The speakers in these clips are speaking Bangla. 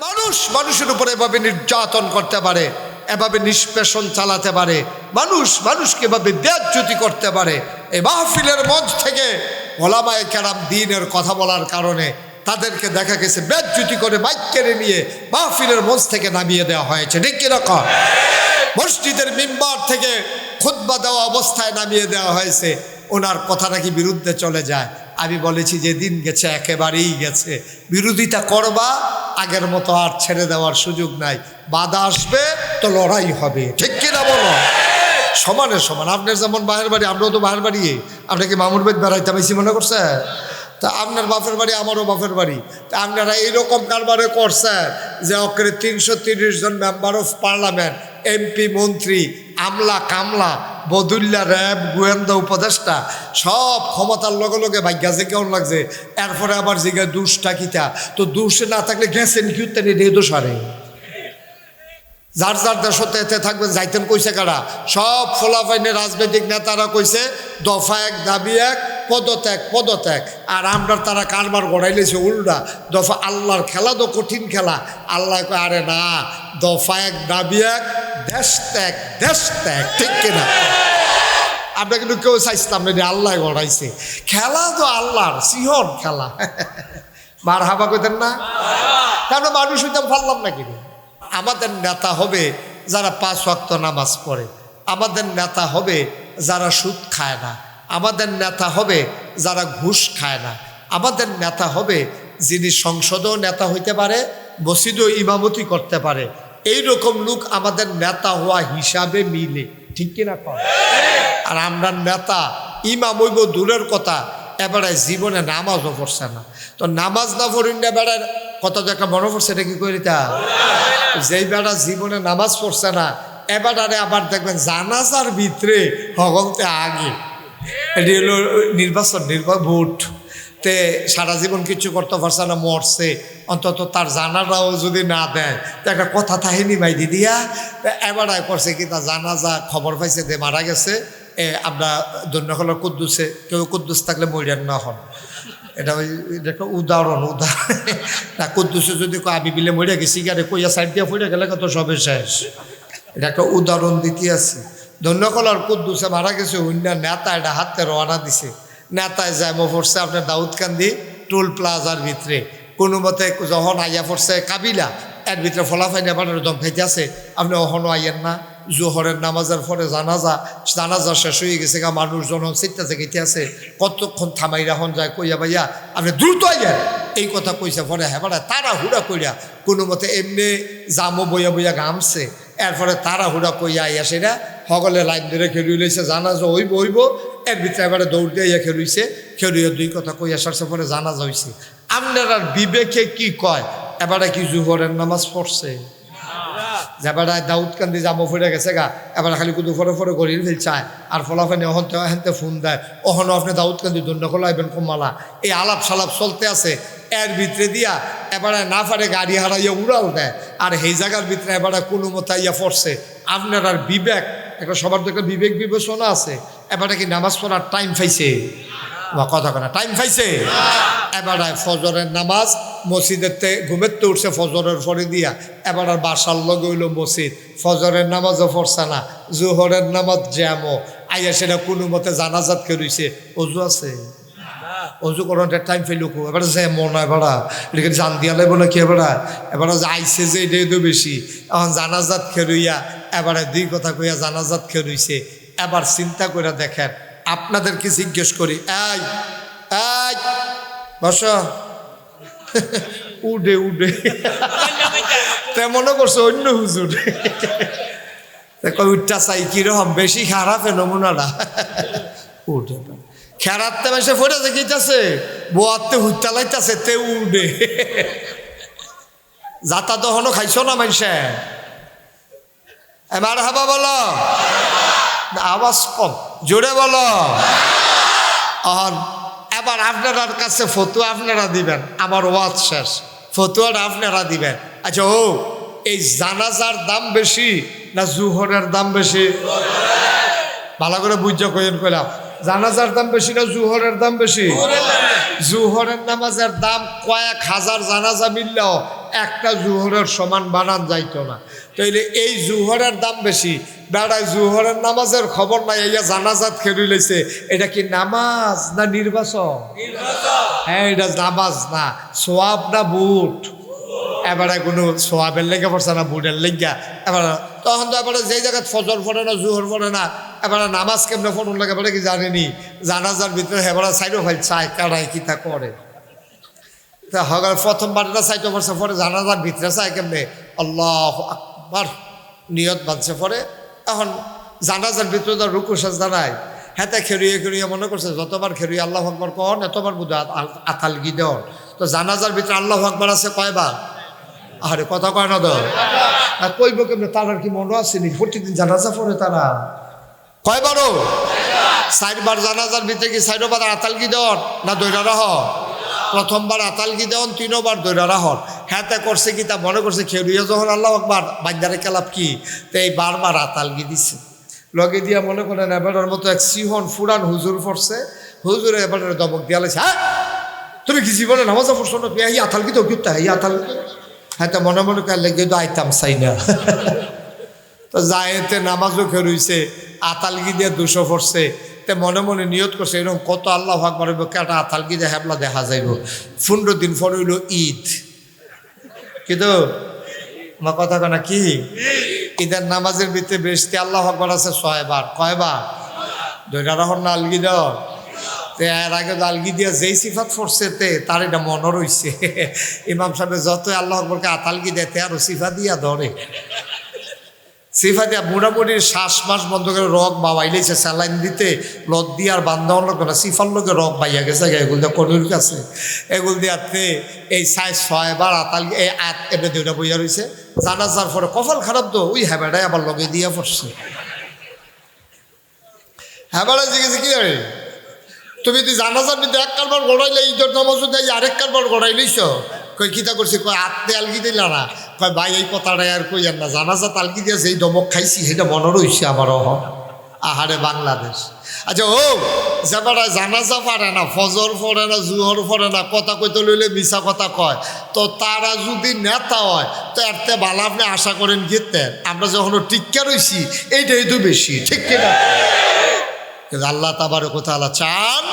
মানুষ মানুষের উপরে এভাবে নির্যাতন করতে পারে, এভাবে নিষ্পেষণ চালাতে পারে, মানুষ মানুষকে এভাবে বেইজ্জতি করতে পারে। এই মাহফিলের মঞ্চ থেকে ওলামায়ে কেরাম দ্বীনের কথা বলার কারণে তাদেরকে দেখা গেছে বেইজ্জতি করে মাইক কেড়ে নিয়ে মাহফিলের মঞ্চ থেকে নামিয়ে দেওয়া হয়েছে। ঠিক কি রকম? মসজিদের মিম্বার থেকে খুতবা দেওয়া অবস্থায় নামিয়ে দেওয়া হয়েছে। ওনার কথা নাকি বিরুদ্ধে চলে যায়। আমি বলেছি যে দিন গেছে একেবারেই গেছে, বিরোধিতা করবা, আগের মতো আর ছেড়ে দেওয়ার সুযোগ নাই। বাধা আসবে তো লড়াই হবে। ঠিক কিনা বলো? সমানে সমান। আপনার যেমন বাহের বাড়ি, আমরাও তো বাহের বাড়ি। আপনাকে মামুর বাড়ি বেড়াইতে বেশি মনে করছে? তা আপনার বাপের বাড়ি, আমারও বাপের বাড়ি। তা আপনারা এইরকম কারবারে করছেন যে অক্ষরে 330 জন মেম্বার অফ পার্লামেন্ট, এমপি, মন্ত্রী, আমলা কামলা, বদুল্লা, র্যাব, গোয়েন্দা, উপদেষ্টা সব ক্ষমতার লগে লগে ভাগ্যা যে কেমন লাগছে। এরপরে আবার জিগায় দুষটা কিতা, তো দুষে না থাকলে গেছেন কি উত্তেন দোষ হারে। যার যার দেশতে এতে থাকবেন যাইতেন কইছে কারা? সব ফলাফাইনে রাজনৈতিক নেতারা কইছে দফা এক দাবি এক, পদত্যাগ পদত্যাগ। আর আমরা তারা কারবার গড়াইলেছে উল্টা, দফা আল্লাহর খেলা তো কঠিন খেলা। আল্লাহ কয় আরে না, দফা এক দাবি এক, দেশ ত্যাগ দেশ ত্যাগ। ঠিক কিনা? আমরা কিন্তু কেউ চাইছিলাম না, আল্লাহ গড়াইছে খেলা, তো আল্লাহর সিহন খেলা। মার হাবা কইতেন না? কেন মানুষ হইতাম পারলাম না কিনা? আমাদের নেতা হবে যারা 5 ওয়াক্ত নামাজ পড়ে, আমাদের নেতা হবে যারা সুদ খায় না, আমাদের নেতা হবে যারা ঘুষ খায় না, আমাদের নেতা হবে যিনি সংসদেও নেতা হইতে পারে, মসজিদেও ইমামতি করতে পারে। এই রকম লোক আমাদের নেতা হওয়া হিসাবে মিলে। ঠিক কিনা কর? আর আমরা নেতা ইমাম হইব দূরের কথা, এবারে জীবনে নামাজও পড়ছে না। তো নামাজ না পড়ুন না বেড়ার কত দেখা মনে পড়ছে, এটা কি করিতা? যেই বেড়া জীবনে নামাজ পড়ছে না, এবারে আবার দেখবেন জানাজার ভিতরে হগলতে আগে। এটি হলো নির্বাচন ভোট তে সারা জীবন কিছু করতে পারছে না, মরছে। অন্তত তার জানাজাও যদি না দেয় তো একটা কথা থাহেনি ভাই দিদিয়া। এবারে করছে কি, তা জানাজা খবর পাইছে যে মারা গেছে, আমরা দন্যকলার কুদ্দুসে, কেউ কুদ্দুস থাকলে মরিয়ান না হন। এটা একটা উদাহরণ না, কুদ্দুসে যদি আমি বিলে মরিয়া গেছি গাড়ি কইয়া সাইড দিয়ে পড়ে গেলে তো সবে শেষ। এটা একটা উদাহরণ দিতে আছি। দন্যকলার কুদ্দুসে মারা গেছে, অন্য নেতা এটা হাতে রওনা দিছে। নেতায় যায় পড়ছে আপনার দাউদকান্দি টোল প্লাজার ভিতরে, কোনো মতে যখন আইয়া পড়ছে কাবিলা, এর ভিতরে ফলাফাই নেবার দম খাইতে আছে। আপনি অহনো আইয়েন না, জোহরের নামাজের পরে জানাজা শেষ হয়ে গেছে গা, মানুষজন চিত্তা জেগেতে আছে, কতক্ষণ থামাই রাখন যায়, কইয়া ভাইয়া আপনি দ্রুত আইয়েন, এই কথা কইছে। পরে হেবারা তারা হুড়া কইরা কোনো মতে এমনি জামো বইয়া বইয়া গামছে। এরপরে তারা হুড়া কইয়া আইয়া সেটা সকলে লাইন ধরে খেলুই লইছে, জানাজা হইব হইব। এর ভিতরে এবারে দৌড় দিয়ে আইয়া খেলুইছে, খেলুইয়া 2 কথা কইয়া সারছে, পরে জানাজা হইছে। আপনারা বিবেকে কি কয় এবারে কি জোহরের নামাজ পড়ছে? যেবারে দাউদকান্দি জামো ফুটে গেছে গা, এবার খালি কুদু ফরে ফরে গড়িয়ে ফেলছায়। আর ফলাফানি অহনতে হেনতে ফোন দেয়, অহনো আপনি দাউদকান্দি দণ্ডকলা আইবেন কমালা। এই আলাপ সালাপ চলতে আছে। এর ভিতরে দিয়া এবারে না পারে গাড়ি হারাইয়া উড়াল দেয়। আর এই জায়গার ভিতরে এবারে কোনো মতো ইয়া পড়ছে। আপনার আর বিবেক, একটা সবার তো একটা বিবেক বিবেচনা আছে। এবারে কি নামাজ পড়ার টাইম পাইছে? কথা কেনা টাইম পাইছে? এবারে ফজরের নামাজ মসজিদেরতে ঘুমেরতে উঠছে ফজরের পরে দিয়া, এবার আর বাসার লগে হইল মসজিদ, ফজরের নামাজও পড়ছে না, জোহরের নামাজ জ্যামো আইয়া সেটা কোনো মতে জানাজাত কে রইছে। অজু আছে? অজু করার টাইম ফেল এবার জ্যামো না, এবারা এটাকে জান দিয়া লাগবো না কি? এবারে আইসে যে এটাই তো বেশি। এখন জানাজাত খেরইয়া এবারে 2 কথা কইয়া জানাজাত খেরইছে। এবার চিন্তা করে দেখেন, আপনাদেরকে জিজ্ঞেস করি, এই এই বস, উডে উডে তেমনও করছে অন্য হুজুর উঠটা চাই কিরকম বেশি খারাপ নমুনাটা উঠে খেরাতে মেসে ফোটে দেখিতেছে, বোয়াতে হুট্টা লাইতেছে তে উডে। যাতা তখনও খাইছ না মানুষে? এবার হাবা বলো, আওয়াজ কম, জোরে বলো। এবার আপনার কাছে ফতুয়া আপনারা দিবেন, আমার ওয়াজ শেষ, ফতুয়াটা আপনারা দিবেন। আচ্ছা, এই জানাজার দাম বেশি না জোহরের দাম বেশি? ভালো করে বুঝা কইন কইলাম। জানাজার দাম বেশি না জুহরের দাম বেশি? জুহরের নামাজের দাম কয়েক হাজার জানাজা মিললেও একটা জুহরের সমান বানান যাইতো না। তাইলে এই জুহরের দাম বেশি, বেড়ায় জুহরের নামাজের খবর নাই, ইয়া জানাজাত খেয়ে লইছে। এটা কি নামাজ না নির্বাচন? হ্যাঁ, এটা নামাজ না, সোয়াব না বুট। এবারে কোনো সোয়াবের লেগে পড়ছে না বুটের লেগা। এবার তখন তো এবারে যেই জায়গায় ফজর পড়ে না জুহর পড়ে না, এবারে নামাজ কেমনে ফোন লাগে এবারে কি জানেনি? জানাজার ভিতরে হেবারা সাইডও ফাইল চায় কারাই কি তা করে। তা হগার প্রথমবারটা চাইতে পারছে, পরে জানাজার ভিতরে চায় কেমনে? আল্লাহ আকবার নিয়ত বাঁধছে পরে। এখন জানাজার ভিতরে তো রুকু সাজদা নাই, হেতে খেরুয়ে খেরুয়ে মনে করছে যতবার খেরুয়ে আল্লাহ আকবার কন এতবার বুধ আতাল গি দেওয়ার। তো জানাজার ভিতরে আল্লাহ আকবার আছে কয়বার? আরে কথা কয় না তো, আর কইব কেমনে? তার কি মনে আসেনি প্রত্যেকদিন জানাজা পড়ে তারা? কয়বারও? 4 বার জানাজার ভিতরে কি 4 বার আতালগি দেওয়ার না দৈরা রাহ? প্রথমবার আতালগি দেওয়ান, 3 বার দৈরা রাহর। হ্যাঁ করছে কি তা মনে করছে খেরুইয়া যখন আল্লাহ আকবার বান্দারে কেলাপ কি, তো এই বারবার আতালগি দিচ্ছে। লগে দিয়া মনে করেন এবারের মতো এক সিহন ফুরান হুজুর পড়ছে, হুজুরে এবারের দমক দিয়া লেছে, হ্যাঁ তুমি কি জীবনে নামাজা পড়ছো না? এই আতালগি তো কিতা এই আতালগি। হ্যাঁ তো মনে মনে কার লেগে তো আইতাম চাই না। তো যাইতে নামাজও খেরুইছে, আতালগি দিয়ে 200 পড়ছে। তে মনে মনে নিয়ত করছে এরকম কত আল্লাহ আকবার হইব, কেটা আতালগি দিয়ে হেবলা দেখা যাইব। 15 দিন পর হইল ঈদ। কিন্তু আমার কথা কেনা কি? ঈদের নামাজের ভিতরে বেশতে আল্লাহ আকবার আছে 6 বার। কয়বার? 2 রাহর না আলগি দেওয়ার। এর আগে তো আলগি দিয়া যেই সিফাত পড়ছে তার এটা মনে রয়েছে। ইমাম সাহেব যতই আল্লাহ আকবরকে আতালগি দেয় আরো সিফা দিয়া ধরে, সিফা দিয়া মোটামুটি শ্বাস মাস বন্ধ করে রগ বাবাইলেছে স্যালাইন দিতে লত দিয়ে আর বান্ধব লোক না সিফার লোকে রগ বাইয়া গেছে এগুলো দিয়ে কনুর কাছে। এগুলো দিয়াতে এই 6 বার আতালগি এই এমনি 2টা বইয়া রয়েছে। জানাজার পরে কপাল খারাপ তো ওই হ্যাবেটাই আবার লগে দিয়া পড়ছে। হ্যাবেটা জিজ্ঞেস কি রে তুমি তুই জানাজার মধ্যে 1 কারবার গড়াইলে ঈদের নামাজও দেয়, আরেক কারবার গড়াই লইছ। কই কিতা করছি? কয় আত্মে আলগি দিল না। কয় ভাই এই কথাটা আর কই আর না, জানাজা তালগি দিয়ে যেই দমক খাইছি সেটা মনে রয়েছে আমারও। আহারে বাংলাদেশ। আচ্ছা ও যেবারা জানাজা পারে না, ফজর পড়ে না, জুহর পড়ে না, কথা কইতে লইলে মিছা কথা কয়, তো তারা যদি নেতা হয় তো এরতে ভালো আপনি আশা করেন গিতেন। আমরা যখন টিক্কা রয়েছি এইটাই তো বেশি, ঠিক কিনা? আল্লাহ তাবারক ওয়া তাআলা চান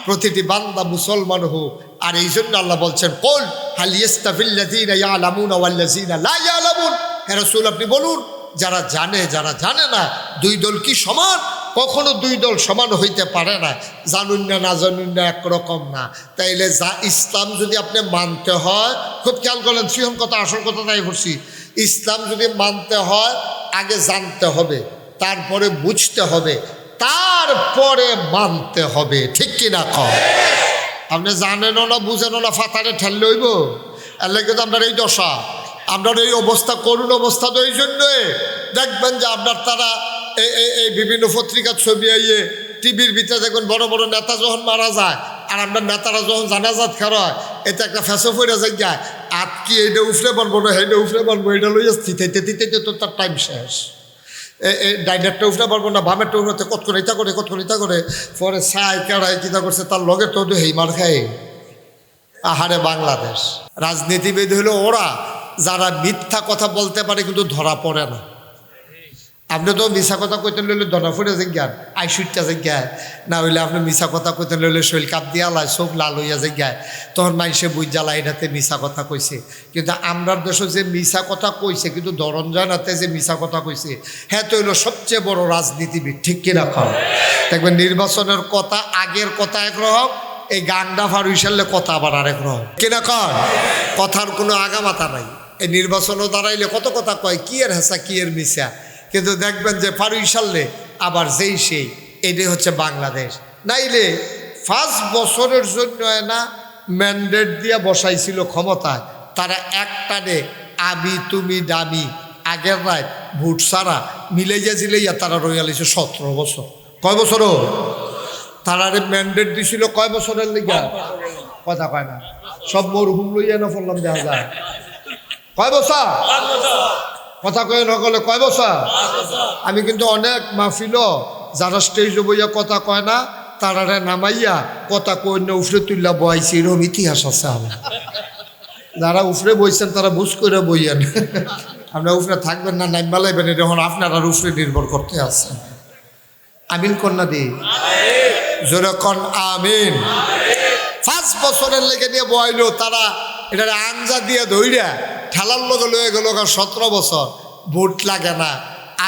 প্রতিটি বান্দা মুসলমান হোক। আর এই জন্য আল্লাহ বলছেন কুল হাল ইয়াস্তাবিল্লাযীনা ইয়ালামুনা ওয়াল্লাযীনা লা ইয়ালামুন। হে রাসূল আপনি বলুন যারা জানে যারা জানে না 2 দল কি সমান? কখনো 2 দল সমান হইতে পারে না। জানুন না না জানুন না একরকম না। তাইলে যা ইসলাম যদি আপনি মানতে হয়, খুব খেয়াল করেন সিহন কথা আসল কথা তাই বলছি, ইসলাম যদি মানতে হয় আগে জানতে হবে, তারপরে বুঝতে হবে, তারপরে মানতে হবে, ঠিক কিনা কম? আপনি জানেনও না বুঝেনও না ফাতারে ঠেললে হইব। এর লাগে তো আপনার এই দশা, আপনার এই অবস্থা, করুণ অবস্থা। তো এই জন্যে দেখবেন যে আপনার তারা এই বিভিন্ন পত্রিকার ছবি আইয়ে টিভির ভিতরে দেখবেন বড় বড় নেতা যখন মারা যায় আর আপনার নেতারা যখন জানাজাত খারায়, এতে একটা ফ্যাসো ফইরা যায় আর কি এইটা উফরে বানবো না সেইটা উফরে বানবো, এটা লইয়া স্থিতে তো তার টাইম শেষ। ডাইনারটা উঠতে পারবো না, বামেরটা উঠতে কতক্ষণ ইতা করে পরে চাই কেড়াই কিতা করছে তার লগে তো হেইমার খায়। আহারে বাংলাদেশ। রাজনীতিবিদ হলো ওরা যারা মিথ্যা কথা বলতে পারে কিন্তু ধরা পড়ে না। আপনি তো মিশা কথা কইতে লইলে ধরা পড়ে যান, আইসুইটা যাই না হইলে আপনি মিশা কথা কইতে লইলে শৈল কাপ দিয়া লাই চোখ লাল হইয়া যাই, তখন মানুষে বুঝ জ্বালা এটাতে মিশা কথা কইছে। কিন্তু আমরার দেশে যে মিশা কথা কইছে কিন্তু ধরন যায় নাতে যে মিশা কথা কইছে, হ্যাঁ তো হইলো সবচেয়ে বড় রাজনীতিবিদ, ঠিক কিনা খাও? দেখবেন নির্বাচনের কথা আগের কথা একরকম, এই গাংডা ফারুইশালে কথা আবার আরেক রকম, কিনা কন? কথার কোনো আগামাতা নাই। এই নির্বাচনও দাঁড়াইলে কত কথা কয়, কি এর হেসা কি এর মিশা, কিন্তু দেখবেন যে ফারুইশালে আবার যেই সেই। এটাই হচ্ছে বাংলাদেশ। নাইলে 5 বছরের জন্য না ম্যান্ডেট দিয়া বসাইছিল ক্ষমতায়, তারা একটানে আমি তুমি দামি আগের রাত ভোট সারা মিলাইয়া জিলাইয়া তারা রইয়ালিছে 17 বছর। কয় বছরও তারা ম্যান্ডেট দিছিল? কয় বছরের লিগা? কথা কয় না, সব মরহুম লইয়া না পড়লাম দেখা যায়। কয় বছর? কথা কয়ে নকলে কয় বছর? আমি কিন্তু অনেক মাহফিল যারা স্টেজে বইয়া কথা কয় না তারারে নামাইয়া কথা কন্যা উফরে তুললা বয়াইছি, এরকম ইতিহাস আছে আমার। যারা উফরে বইছেন তারা বুঝ করে বইয়েন, আপনার উফরে থাকবেন না নাইমা লাইবেন, এখন আপনার আর উফরে নির্ভর করতে আছে। আমিন কন্যা দি যেরকম আমিন। 5 বছরের লেগে নিয়ে বইলো তারা, এটা আঞ্জা দিয়ে ধইরা ঠেলার লগে লয়ে গেল 17 বছর। ভোট লাগে না,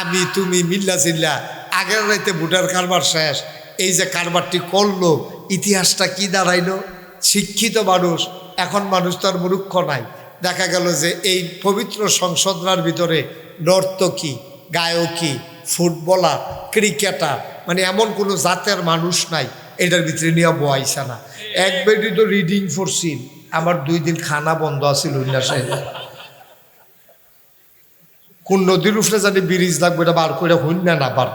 আমি তুমি মিল্লা চিল্লা, আগের রাইতে ভোটের কারবার শেষ। এই যে কারবারটি করলো, ইতিহাসটা কি দাঁড়াইলো? শিক্ষিত মানুষ, এখন মানুষ তো আর মূর্খ নাই। দেখা গেল যে এই পবিত্র সংসদরার ভিতরে নর্তকী, গায়কী, ফুটবলার, ক্রিকেটার, মানে এমন কোনো জাতের মানুষ নাই এটার ভিতরে নিয়ে বয়াইছে না। এক বেটি তো রিডিং ফরছিল, আমার 2 দিন খানা বন্ধ আছিল উল্লাসে। কোন নদীর উপরে জানি ব্রিজ লাগবে, এটা বার করে হইন না বার।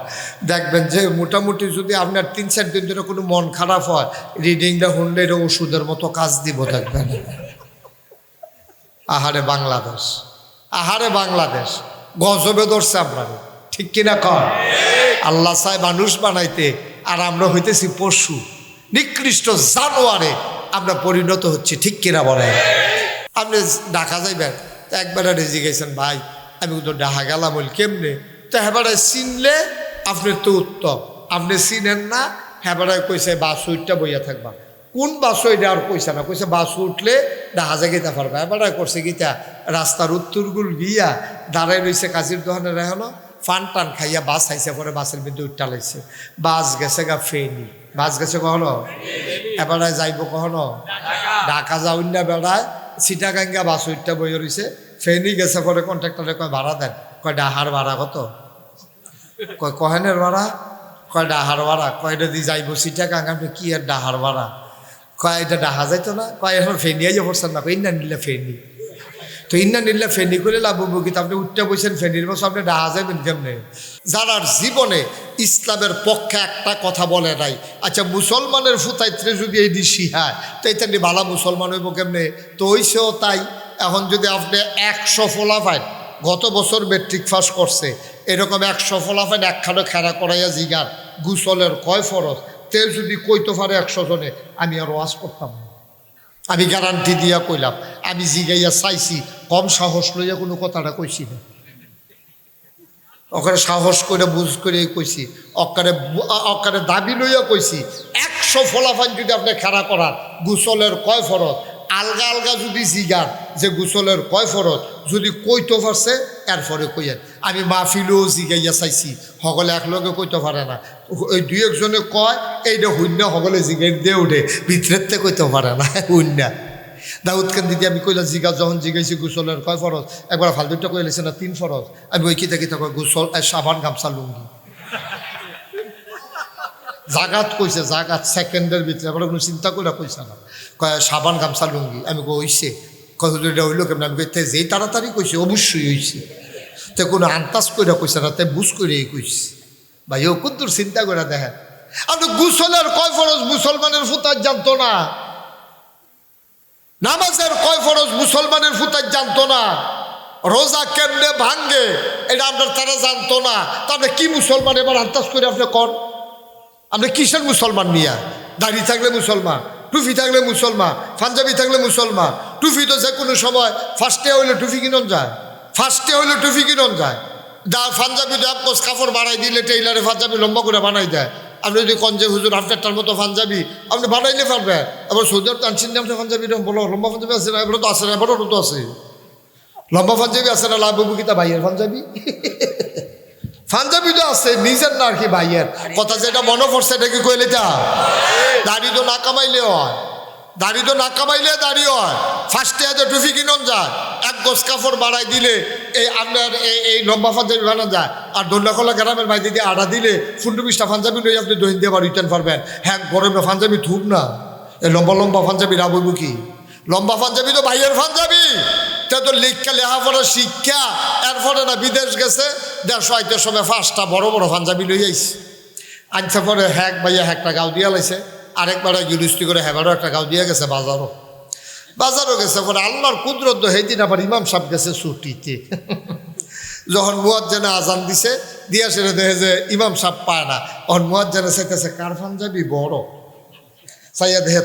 দেখবেন যে মোটামুটি যদি আপনার 3-4 দিন ধরে কোনো মন খারাপ হয়, রিডিংটা শুনলে এটা ওষুধের মতো কাজ দিব। দেখবেন আহারে বাংলাদেশ, আহারে বাংলাদেশ, গজবে ধরছে আপনার, ঠিক কিনা কর? আল্লাহ চায় মানুষ বানাইতে, আর আমরা হইতেছি পশু, নিকৃষ্ট জানোয়ারে আমরা পরিণত হচ্ছি, ঠিক কিনা বলেন? আপনি ঢাকা যাইবেন, একবার রেজি গেছেন, ভাই আমি তো ডাহা গেলাম, বলি কেমনে? তো হেবারায় চিনলে আপনার তো উত্তম, আপনি চিনেন না, হেবারায় কইছে বাস উঠটা বইয়া থাকবা। কোন বাস ওইটা আর কইছে না, কইছে বাস উঠলে ডাহাজে গীতা পারবা। হেবারায় করছে গীতা রাস্তার উত্তরগুল গিয়া দাঁড়াই রয়েছে কাজির দোকানের এখনো, ফান টান খাইয়া বাস খাইছে, পরে বাসের মধ্যে উঠটা লাইছে। বাস গেছে গা ফেনি, বাস গেছে কখনো, এবারে যাইব কখনো ঢাকা যাউন না, বেড়ায় সিটাগাঙ্গা বাস উঠটা বইয়া রয়েছে। ফেনি গেছে, পরে কন্ট্রাক্টরে কয় ভাড়া দেন, কয় ডাহার ভাড়া কত, কয় কহেনের ভাড়া, কয় ডাহার ভাড়া, কয়টা দিয়ে যাইব সিটাগাঙ্গা, আপনি কি আর ডাহার ভাড়া, কয় এটা ডাহা যাইতো না, কয় এখন ফেনি আইয়া পড়ছেন না, ইন্না নিলে ফেনি, তো ইন্না নিলে ফেনি করে লাভ কিন্তু আপনি উঠতে বসেন ফেনির বছর, আপনি ডাহা যাবেন কেমনে? যারার জীবনে ইসলামের পক্ষে একটা কথা বলে নাই, আচ্ছা মুসলমানের ফুতাইত্রে যদি এই দিশি হ্যাঁ তো এটা নিয়ে ভালো মুসলমান হইব কেমনে? তো হইছেও তাই। এখন যদি আপনি 100 ফলাফাইন গত বছর মেট্রিক পাস করছে, এরকম 100 ফলাফাইন একখানে খেলা করাইয়া জিগার গুসলের কয় ফরজ, তে যদি কইতে পারে 100 জনে, আমি আর ওয়াজ করতাম না। আমি গ্যারান্টি দিয়া কইলাম, আমি জিগাইয়া চাইছি, কম সাহস লইয়া কোনো কথাটা কইছি না, ওখানে সাহস করে বুঝ করে কইছি, অকারে দাবি লইয়া কইছি। 100 ফলাফাইন যদি আপনি খেলা করার গুসলের কয় ফরজ, আলগা আলগা যদি জিগার যে গুসলের কয় ফরজ, যদি কইতে পারছে এরপরে কইয়েন। আমি মাহফিলেও জিগাইয়া চাইছি, সকলে একলগে কইতে পারে না, ওই 2-1 জনে কয় এইটা শূন্য, সকলে জিগাই দিয়ে উঠে, ভিতরেতে কইতে পারে না শূন্য। দাউদ খান দিদি আমি কইলা জিগা, যখন জিগাইছি গুসলের কয় ফরজ, একবার ফালতুটা কই লেছে না 3 ফরজ, আমি ওই কিতা কয় গুসল সাবান গামছা লুঙ্গি, জাগাত কইছে, জাগাত সেকেন্ডের ভিতরে, আমরা কোনো চিন্তা করে কইছে না, কয় সাবান গামছা লুঙ্গি। আমি কইছে কতটা হইলো কেমন, আমি কইতে যেই তাড়াতাড়ি কইছে অবশ্যই হইছে, তো কোনো আন্তাজ করে কইছে না, তাই বুঝ করে কইছে। ভাই ও কদ্দুর চিন্তা করে দেখেন, আপনি গুসলের কয় ফরজ মুসলমানের ফুতার জানতো না, নামাজের কয় ফরজ মুসলমানের ফুতার জানতো না, রোজা কেমনে ভাঙ্গে এটা আপনার তারা জানতো না। তাহলে কি মুসলমান এবার আন্তাজ করে আপনি কর, আপনি কিসের মুসলমান নিয়া? দাড়ি থাকলে মুসলমান, টুফি থাকলে মুসলমান, পাঞ্জাবি থাকলে মুসলমান। টুফি তো যে কোনো সময় ফার্স্টে হইলে টুফি কিনন যায়, ফার্স্টে হইলে টুফি কিনন যায়। পাঞ্জাবি তো একোষ কাপড় বানাই দিলে টেইলারে পাঞ্জাবি লম্বা করে বানাই দেয়। আপনি যদি কঞ্জে হুজুর হাফটারটার মতো পাঞ্জাবি আপনি বানাইলে পারবেন। আবার সৌদির টানছেন নাম পাঞ্জাবি বলো, লম্বা পাঞ্জাবি আছে না? এবারে তো আছে না, এবারও তো আছে লম্বা পাঞ্জাবি আছে না? লাভ কিতা ভাইয়ের পাঞ্জাবি, পাঞ্জাবি তো আছে নিজের না আর কি ভাইয়ের কথা, যেটা মনে পড়ছে এটা কি কইলে তা দাড়ি তো না কামাইলে হয়, দাড়ি তো না কামাইলে দাড়ি হয়। ফার্স্টে এত টুফি কিনন যায়, এক গোস কাপড় বাড়াই দিলে এই আপনার এই লম্বা পাঞ্জাবি বানানো যায়। আর দোল্লাখোলা গ্রামের ভাই দিদি আড়া দিলে 15-20টা পাঞ্জাবি লই আপনি দহিন দিয়ে বাড়ি রিটার্ন পারবেন। হ্যাঁ গরমে পাঞ্জাবি থুব না, এই লম্বা লম্বা পাঞ্জাবি রাবইব কি? লম্বা পাঞ্জাবি তো ভাইয়ের পাঞ্জাবি, তা তো লেখা লেখাপড়া শিক্ষা এরপরে না বিদেশ গেছে, 150-200 সময় 5টা বড় বড় পাঞ্জাবি লই আইছে। আনছে পরে হ্যাক ভাইয়া একটা গাও দিয়া লাইছে, আরেকবার গিলুস্তি করে হেবারও একটা গাও দিয়ে গেছে, বাজারও গেছে। পরে আল্লাহর কুদরত সেইদিন আবার ইমাম সাহেব গেছে ছুটিতে, যখন মুয়াজ্জিনে আজান দিছে দিয়া সেটা দেখে যে ইমাম সাহেব পায় না, তখন মুয়াজ্জিনে চাইতেছে কার পাঞ্জাবি বড়, চাইয়া দেখে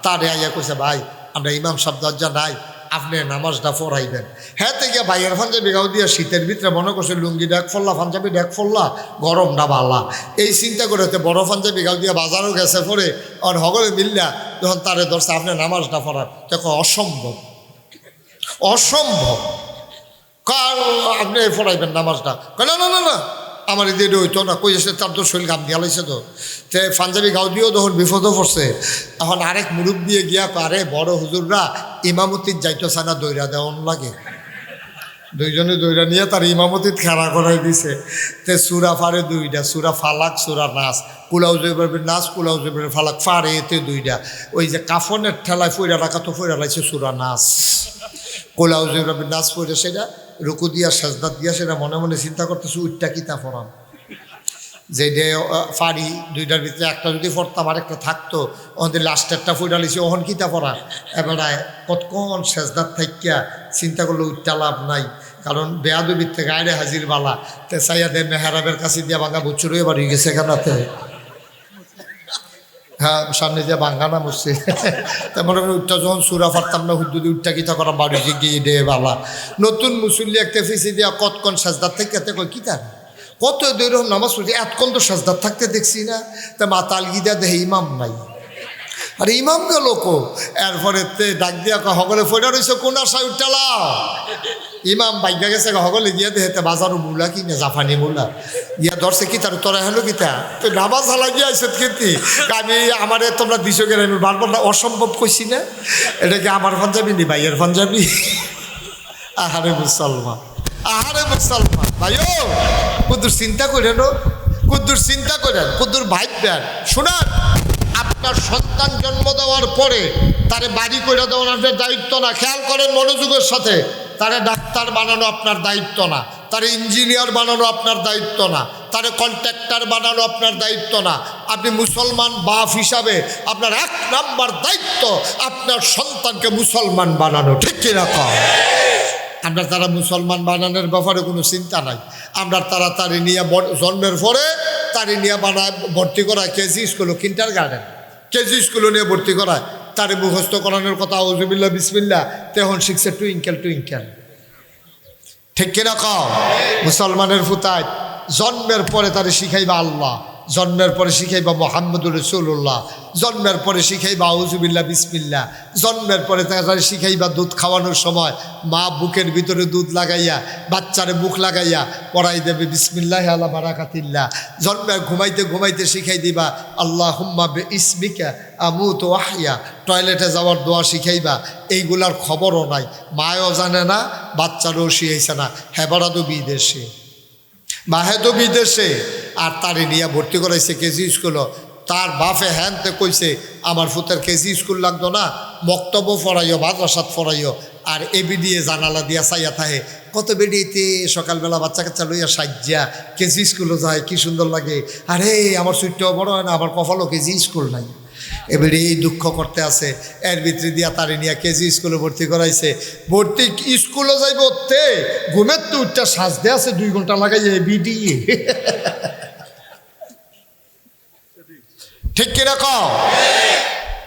তারে আইয়া কইছে ভাই আমরা ইমাম সাহেব দরজা নাই, আপনি নামাজটা পড়াইবেন। হ্যাঁ থেকে ভাইয়ের পাঞ্জাবি গাও দিয়া শীতের ভিতরে মনে করছে লুঙ্গি ডেক ফল্লা পাঞ্জাবি ডেক ফল্লা গরমটা বালা, এই চিন্তা করে বড় পাঞ্জাবি গাও দিয়া বাজারও গেছে পরে আর হগলে মিল্লা যখন তারে ধরছে আপনি নামাজটা পড়ান, তখন অসম্ভব কার আপনি পড়াইবেন নামাজটা, না না না না আমার এদিকে হইতো না, কই এসে তার তো শরীর গাম দিয়া লাইছে তো পাঞ্জাবি গাও দিয়েও তখন বিপদও পড়ছে। এখন আরেক মুরুব দিয়ে গিয়া আরে বড় হুজুররা ইমামতির যাইতো সানা দৈরা দেওয়ান লাগে, দুইজনে দৈরা নিয়ে তার ইমামতির খেলা করাই দিছে। সুরা ফারে দুইটা, সুরা ফালাক সুরা নাস, কুলাউ জৈবের নাচ কুলাউ জৈবের ফালাক ফারে এতে দুইটা, ওই যে কাফনের ঠেলায় ফইরা রাখা তো ফইরা লাইছে সুরা নাচ, কুলাউ জৈবের নাচ পড়ে সেটা রুকু দিয়া সাজদাত দিয়া সেটা মনে মনে চিন্তা করতেছে উইটটা কিতা ফরাম, যে ফাড়ি দুইটার ভিতরে একটা যদি পড়তাম আরেকটা থাকতো, ওদের লাস্টেরটা ফুটা লিছে ওহন কিতা পড়া, এবারে কতক্ষণ সেজদাত থাকিয়া চিন্তা করলে উঠটা লাভ নাই, কারণ বেয়াদবির থেকে গায়ে হাজির বালা তে সাইয়াদের মেহরাবের কাছে দিয়া ভাঙা বুচুর এবার হয়ে গেছে এখানাতে, হ্যাঁ সামনে যে বাঙ্গানা মসজিদ তেমন উঠটা যখন সুরা ফারতাম না হুদ্দুদি উঠটা কিতা করা বাড়ি গিয়ে দে বালা, নতুন মুসল্লি একটা ফিসি দিয়া কতক্ষণ সেজদাত থেকে কই কিতা কত দৈরকম নামাজ পড়ছি এতক্ষণ তো সাজদাত থাকতে দেখছি না, তা মাতাল গিদা দেহে ইমাম নাই, আর ইমাম গেল কো, এরপরে ডাক দিয়া হগলে ফোটা রয়েছে কোন আশায় উঠালা, ইমাম বাইকা গেছে হগলে গিয়া দেহেতে বাজারও মূলা কিনে জাফানি মূলা গিয়া ধরছে কি তার তোরা হলো কিতা তো নামাজ হালা গিয়া আইসে কিন্তু আমি আমারে তোমরা দিছো গেলে আমি বারবার অসম্ভব কইছি না, এটা কি আমার পাঞ্জাবি নি ভাইয়ের পাঞ্জাবি, আহারে মুসলমান ভাইও কুদ্দুর চিন্তা করেন, কুদ্দুর ভাইবেন শোনান, আপনার সন্তান জন্ম দেওয়ার পরে তারে বাড়ি করে দেওয়ার আপনার দায়িত্ব না, খেয়াল করেন মনোযোগের সাথে, তারে ডাক্তার বানানো আপনার দায়িত্ব না, তারে ইঞ্জিনিয়ার বানানো আপনার দায়িত্ব না, তারে কন্ট্রাক্টর বানানো আপনার দায়িত্ব না, আপনি মুসলমান বাপ হিসাবে আপনার 1 নাম্বার দায়িত্ব আপনার সন্তানকে মুসলমান বানানো, ঠিক কিনা কম? আমরা তারা মুসলমান বানানোর ব্যাপারে কোনো চিন্তা নাই, আমরা তাড়াতাড়ি নিয়ে জন্মের পরে তারি নিয়ে বানায় ভর্তি করায় কেজি স্কুলও কিন্টার গার্ডেন কেজি স্কুলও নিয়ে ভর্তি করায়, তারে মুখস্থ করানোর কথা আউযুবিল্লাহ বিসমিল্লাহ তখন শিখছে টুইঙ্কেল, ঠিক কিনা কও? মুসলমানের ফুতায় জন্মের পরে তারে শিখাইবা আল্লাহ, জন্মের পরে শিখাইবা মুহাম্মদুর রাসূলুল্লাহ, জন্মের পরে শিখাইবা আউযুবিল্লাহ বিসমিল্লাহ, জন্মের পরে তাকে শিখাইবা দুধ খাওয়ানোর সময় মা বুকের ভিতরে দুধ লাগাইয়া বাচ্চারে মুখ লাগাইয়া পড়াই দেবে বিসমিল্লাহ আলা বারাকাতিল্লাহ, জন্মের ঘুমাইতে শিখাই দিবা আল্লাহুম্মা বিইসমিকা আমুতু ওয়া আহইয়া, টয়লেটে যাওয়ার দোয়া শিখাইবা, এইগুলার খবরও নাই, মায়ও জানে না বাচ্চারও শিখাইছে না, হেবারা তো বিদেশে মাহে তো বিদেশে, আর তারে নিয়ে ভর্তি করাইছে কেজি স্কুলও, তার বাপে হ্যানতে কইছে আমার ফুতের কেজি স্কুল লাগতো না, মক্তব্য ফরাইও মাদ্রাসাত ফরাইও, আর এবিডিএ জানালা দিয়া চাইয়া থাহে কত বেডিতে সকালবেলা বাচ্চা কাচ্চা লইয়া সাজ্জা কেজি স্কুলও যায় কি সুন্দর লাগে, আরে আমার সুইটটাও বড় হয় না, আমার কপালও কেজি স্কুল নাই, এবারে এই দুঃখ করতে আছে, এর ভিতরে দিয়া তারে নিয়ে কেজি স্কুলে ভর্তি করাইছে, ভর্তি স্কুলে যাইব তে ঘুমের তো উঠটা সাজতে আছে 2 ঘন্টা লাগাই বিডিএ, ঠিক কিনা কও?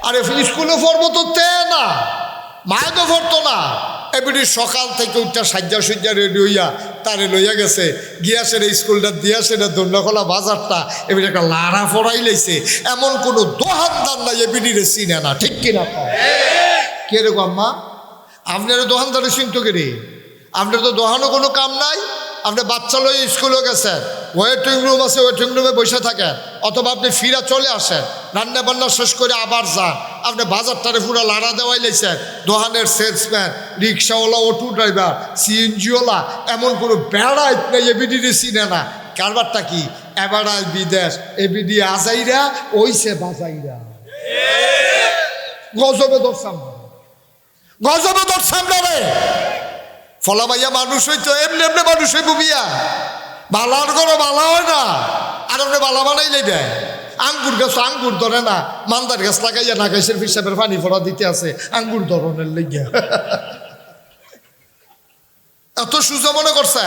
আরে স্কুলে পড়বো তো তে না, মায়ে তো পড়তো না, এবারে সকাল থেকে উঠটা সাজ্জা রেডি হইয়া তারে লইয়া গেছে গিয়াসের স্কুলটা দিয়াছে না দোল্লাখোলা বাজারটা, এবারে একটা লাড়া ফড়াই লাইছে, এমন কোনো দোকানদার নাই এবিডিরে চিনে না, ঠিক কিনা কও? কে রে আম্মা আপনারা দোকানদারে চিনতো কে রে? আপনার তো দোকানও কোনো কাম নাই, আপনি বাচ্চা লই স্কুলে গেছেন, ওয়েটিং রুম আছে ওয়েটিং রুমে বসে থাকেন, অথবা আপনি ফিরা চলে আসেন, রান্না বান্না শেষ করে আবার যান, আপনি বাজারটারে পুরো লাড়া দেওয়াই লাইছেন, দোকানের সেলসম্যান, রিক্সাওয়ালা, অটো ড্রাইভার, সিএনজিওয়ালা, এমন কোনো বেড়াই নাই এবিডিরে চিনে না, কারবারটা কি? এবারায় বিদেশ, এবিডি আজাইরা ওইসে বাজাইরা, গজবে ধরছাম রে ফলা ভাইয়া মানুষ হইতো এমনি মানুষ হইব বিয়া, বালার করো বালা হয় না, আর আপনি বালা বানাই লইবে, আঙ্গুর গাছ আঙ্গুর ধরে না, মান্দার গাছ লাগাইয়া না গাছের হিসাবের পানি ফোড়া দিতে আছে আঙ্গুর ধরনের লেগিয়া, এত সুজা মনে করছে?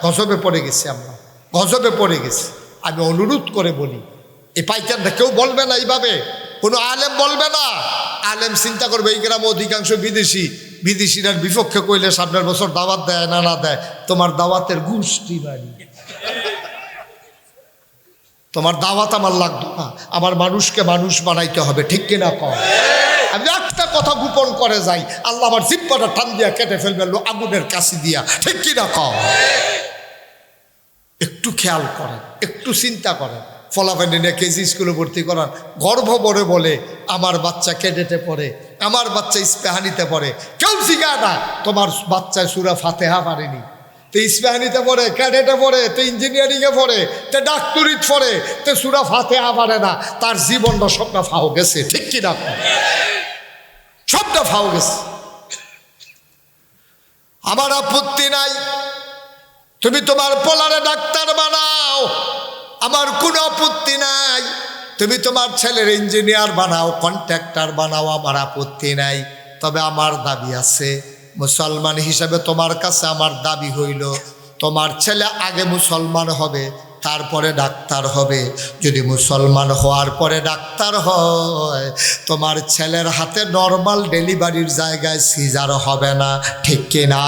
গজবে পড়ে গেছি আমরা, গজবে পড়ে গেছি। আমি অনুরোধ করে বলি, এই পাইকারটা কেউ বলবে না এইভাবে, কোনো আলেম বলবে না। আলেম চিন্তা করবে এই গ্রামে অধিকাংশ বিদেশি, বিদেশিরার বিপক্ষে কইলে সামনের বছর দাওয়াত দেয় না না দেয়, তোমার দাওয়াতের গোষ্ঠী বাড়ি, তোমার দাওয়াত আমার লাগতো না। আমার মানুষকে মানুষ বানাইতে হবে, ঠিক কিনা কম? আমি একটা কথা গোপন করে যাই, আল্লাহ আমার জিব্বাটা টান দিয়া কেটে ফেলবে আগুনের কাছে দিয়া, ঠিক কিনা কম? একটু খেয়াল করেন, একটু চিন্তা করেন। ফলাফেন কেজি স্কুলে ভর্তি করান, গর্ব ভরে বলে আমার বাচ্চা ক্যাডেটে পড়ে, আমার বাচ্চা ইস্পেহানিতে পড়ে। কেউ শিখায় না তোমার বাচ্চায় সূরা ফাতিহা পারেনি, তো ইস্পেহানিতে পড়ে, ক্যাডেটে পড়ে, তো ইঞ্জিনিয়ারিংয়ে পড়ে, তো ডাক্তারিতে পড়ে, তো সূরা ফাতিহা পারে না। তার জীবনটা সবটা ফাও গেছে, ঠিক কিনা? সবটা ফাও গেছে। আমার আপত্তি নাই, তুমি তোমার পোলারে ডাক্তার বানাও, আমার কোনো আপত্তি নাই। তুমি তোমার ছেলের ইঞ্জিনিয়ার বানাও, কন্ট্রাক্টর বানাও, আমার আপত্তি নাই। তবে আমার দাবি আছে, মুসলমান হিসাবে তোমার কাছে আমার দাবি হইল, তোমার ছেলে আগে মুসলমান হবে, তারপরে ডাক্তার হবে। যদি মুসলমান হওয়ার পরে ডাক্তার হয়, তোমার ছেলের হাতে নর্মাল ডেলিভারির জায়গায় সিজার হবে না, ঠিক কিনা?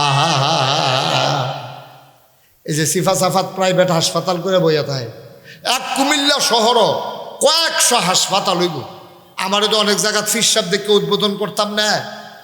এই যে সিফা সাফাত প্রাইভেট হাসপাতাল করে বইয়া থাকে, এক কুমিল্লা শহরও কয়েকশো হাসপাতাল হইব। আমারও তো অনেক জায়গা ফিরসাব দেখে উদ্বোধন করতাম না,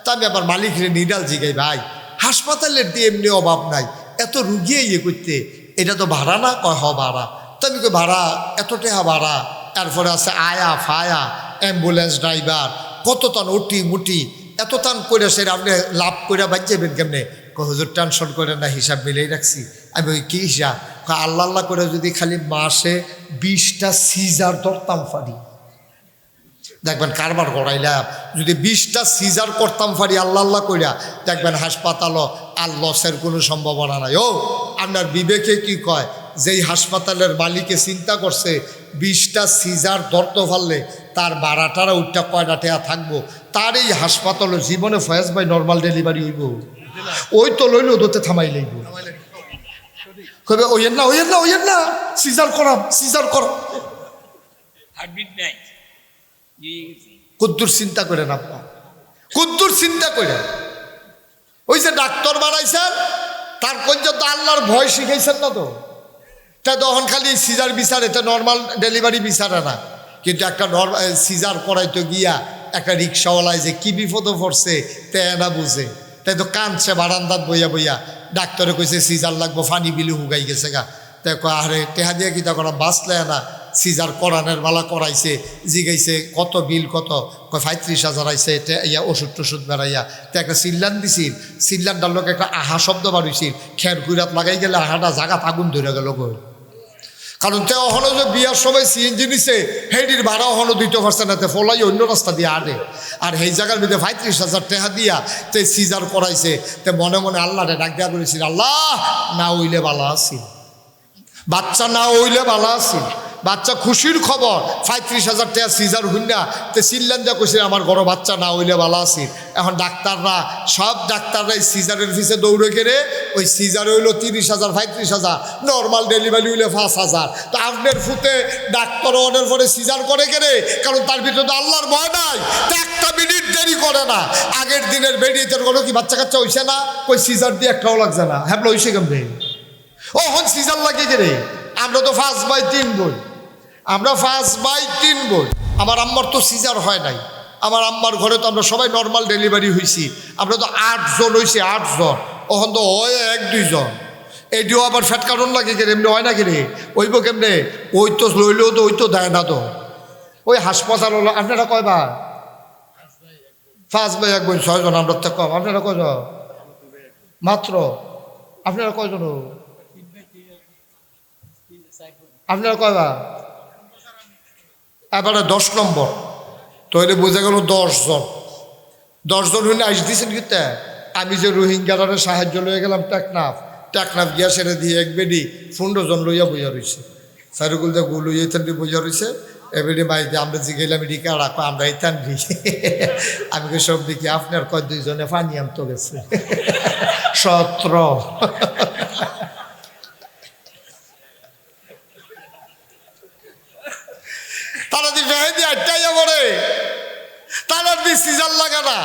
তা আমি আবার মালিকের নিডাল জিগাই, ভাই হাসপাতালের দিয়ে এমনি অভাব নাই, এত রুগিয়ে ইয়ে করতে, এটা তো ভাড়া না? কয় হ ভাড়া। তো আমি কই ভাড়া এত টাকা ভাড়া, তারপরে আছে আয়া ফায়া, অ্যাম্বুলেন্স ড্রাইভার, কত তান উটি মুটি, এত তান করে সেটা আপনি লাভ করে বাঁচবেন কেমনে? হুজুর টেনশন করে না, হিসাব মিলেই রাখছি। আমি ওই কী হিসাব? আল্লাহ আল্লাহ করে যদি খালি মাসে 20টা সিজার ধরতাম পারি, দেখবেন কারবার করাইলাম। যদি 20টা সিজার করতাম পারি আল্লাহ আল্লাহ কইরা, দেখবেন হাসপাতালও আর লসের কোনো সম্ভাবনা নাই। ও আপনার বিবেকে কি কয়? যেই হাসপাতালের মালিকে চিন্তা করছে 20টা সিজার ধরতে পারলে তার ভাড়াটারা উঠটা কয়টা টেয়া থাকবো, তার এই হাসপাতালের জীবনে ফয়েজ ভাই নর্মাল ডেলিভারি হইব? ওই তো লইল ওদতে থামাই লইব, কবে ওইয়ের না ওইয়ের না ওইয়ের না, সিজার করাম সিজার করাম। কুদ্দুর চিন্তা করেন আপনার, কুদ্দুর চিন্তা করেন। ওই যে ডাক্তার বানাইছেন, তার পর্যন্ত আল্লাহর ভয় শিখাইছেন না তো, তা তখন খালি সিজার বিচারে, তো নর্মাল ডেলিভারি বিচারে না। কিন্তু একটা সিজার করাইতে গিয়া একটা রিক্সাওয়ালায় যে কি বিপদে পড়ছে তে না বুঝে, তাই তো কাঁদছে বারান্দাত বইয়া বইয়া। ডাক্তারে কইছে সিজার লাগবো, ফানি বিলু হুগাই গেছে গা। তাই আরে টেহা দিয়ে কিতা করা বাঁচলে না, সিজার করানের বেলা করাইছে, জিগাইছে কত বিল কত, 35,000 আইছে, ইয়া ওষুধ টষুধ বেড়াইয়া। তো একটা সিল্লান দিছিল, সিল্লানটার লোক একটা আহা শব্দ বাড়িয়েছিল, খের গুইরাত লাগাই গেলে আহাটা জাগাত আগুন ধরে গেল গো। কারণ তে অহনো যে বিয়ার সময় সিএনজি নিছে, হেডির ভাড়া অহনো দিতে পারছে না, তে ফলাই অন্য রাস্তা দিয়ে আনে। আর সেই জায়গার মধ্যে 35,000 টাকা দিয়া তে সিজার করাইছে। তে মনে মনে আল্লাহরে ডাক দেওয়া করেছিল, আল্লাহ না হইলে বালা আছিল, বাচ্চা না হইলে বালা আছিল। বাচ্চা খুশির খবর, 35,000 টাকা সিজার হুন্না, তে চিল্লান দেওয়া কইছিল আমার ঘর বাচ্চা না হইলে বালা আছিল। এখন ডাক্তাররা সব ডাক্তাররাই সিজারের পিছে দৌড়ে গেলে, ওই সিজার হইলো 30,000 35,000, নর্মাল ডেলিভারি হইলে 5,000। তো আপনার ফুতে ডাক্তার অর্ডার করে সিজার করে গেলে, কারণ তার ভিতরে আল্লাহর ভয় নাই, তো একটা মিনিট দেরি করে না। আগের দিনের বেরিয়ে কোনো কি বাচ্চা কাচ্চা হইছে না, ওই সিজার দিয়ে একটাও লাগছে না, হ্যাঁ হইছে কেমনে? ও হন সিজার লাগিয়ে গেলে। আমরা তো 5/3 বই, আমরা 5/3 বই। আমার আম্মার তো সিজার হয় নাই, আমার আম্মার ঘরে তো আমরা সবাই নর্মাল ডেলিভারি হয়েছি। আমরা তো 8 জন হয়েছি, 8 জন। ওখান তো হয় 1-2 জন। এইটিও আবার ফ্যাট কারণ লাগে কে, এমনি হয় না কিরে? ওইব কেমনে? ওই তো লইলেও তো ওই তো দেয় না তো। ওই হাসপাতাল হলো, আপনারা কয়বার? 5/1 বোন, 6 জন। আমরা তো কম, আপনারা কয়জন মাত্র? আপনারা কয়জন? আপনারা কয়বার? এবারে 10 নম্বর। তাহলে বোঝা গেল 10 জন। 10 জন হইলে আইস দিয়েছেন কিন্তু। আমি যে রোহিঙ্গাদের সাহায্য লইয়া গেলাম টেকনাফ, টেকনাফ গিয়া সেরে দিয়ে এক বেডি 15 জন লইয়া বইয়া রয়েছে। সাইরুগুল দিয়ে গু লইয়া বইয়া রয়েছে। এবারে মাইকে আমরা জিগেলাম রিকা রাখো আমরা ইতান আমি কে সব দেখি আপনার কয় দুইজনে পানি আনতে গেছে 17 তারা দি ফেহেদি আটটাইয়া পড়ে তারা দি সিজার লাগে না।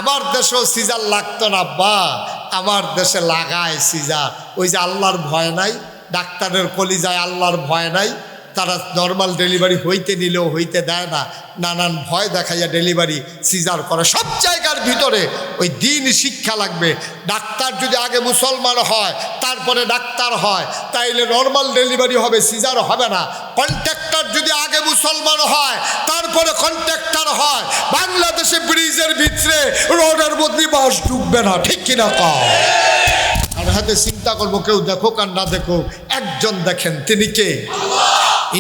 আমার দেশেও সিজার লাগতো না বা আমার দেশে লাগায় সিজার। ওই যে আল্লাহর ভয় নাই, ডাক্তারের কলিজায় আল্লাহর ভয় নাই, তারা নর্মাল ডেলিভারি হইতে নিলেও হইতে দেয় না, নানান ভয় দেখাইয়া ডেলিভারি সিজার করে। সব জায়গার ভিতরে ওই দিন শিক্ষা লাগবে। ডাক্তার যদি আগে মুসলমান হয় তারপরে ডাক্তার হয় তাইলে নর্মাল ডেলিভারি হবে, সিজার হবে না। কন্ট্রাক্টর যদি আগে মুসলমান হয় তারপরে কন্ট্রাক্টর হয়। বাংলাদেশে ব্রিজের ভিতরে রোডের মধ্যে বাস ঢুকবে না, ঠিক কিনা কও? আর হাতে চিন্তা করবো, কেউ দেখো আর না দেখো, একজন দেখেন, তিনি কে?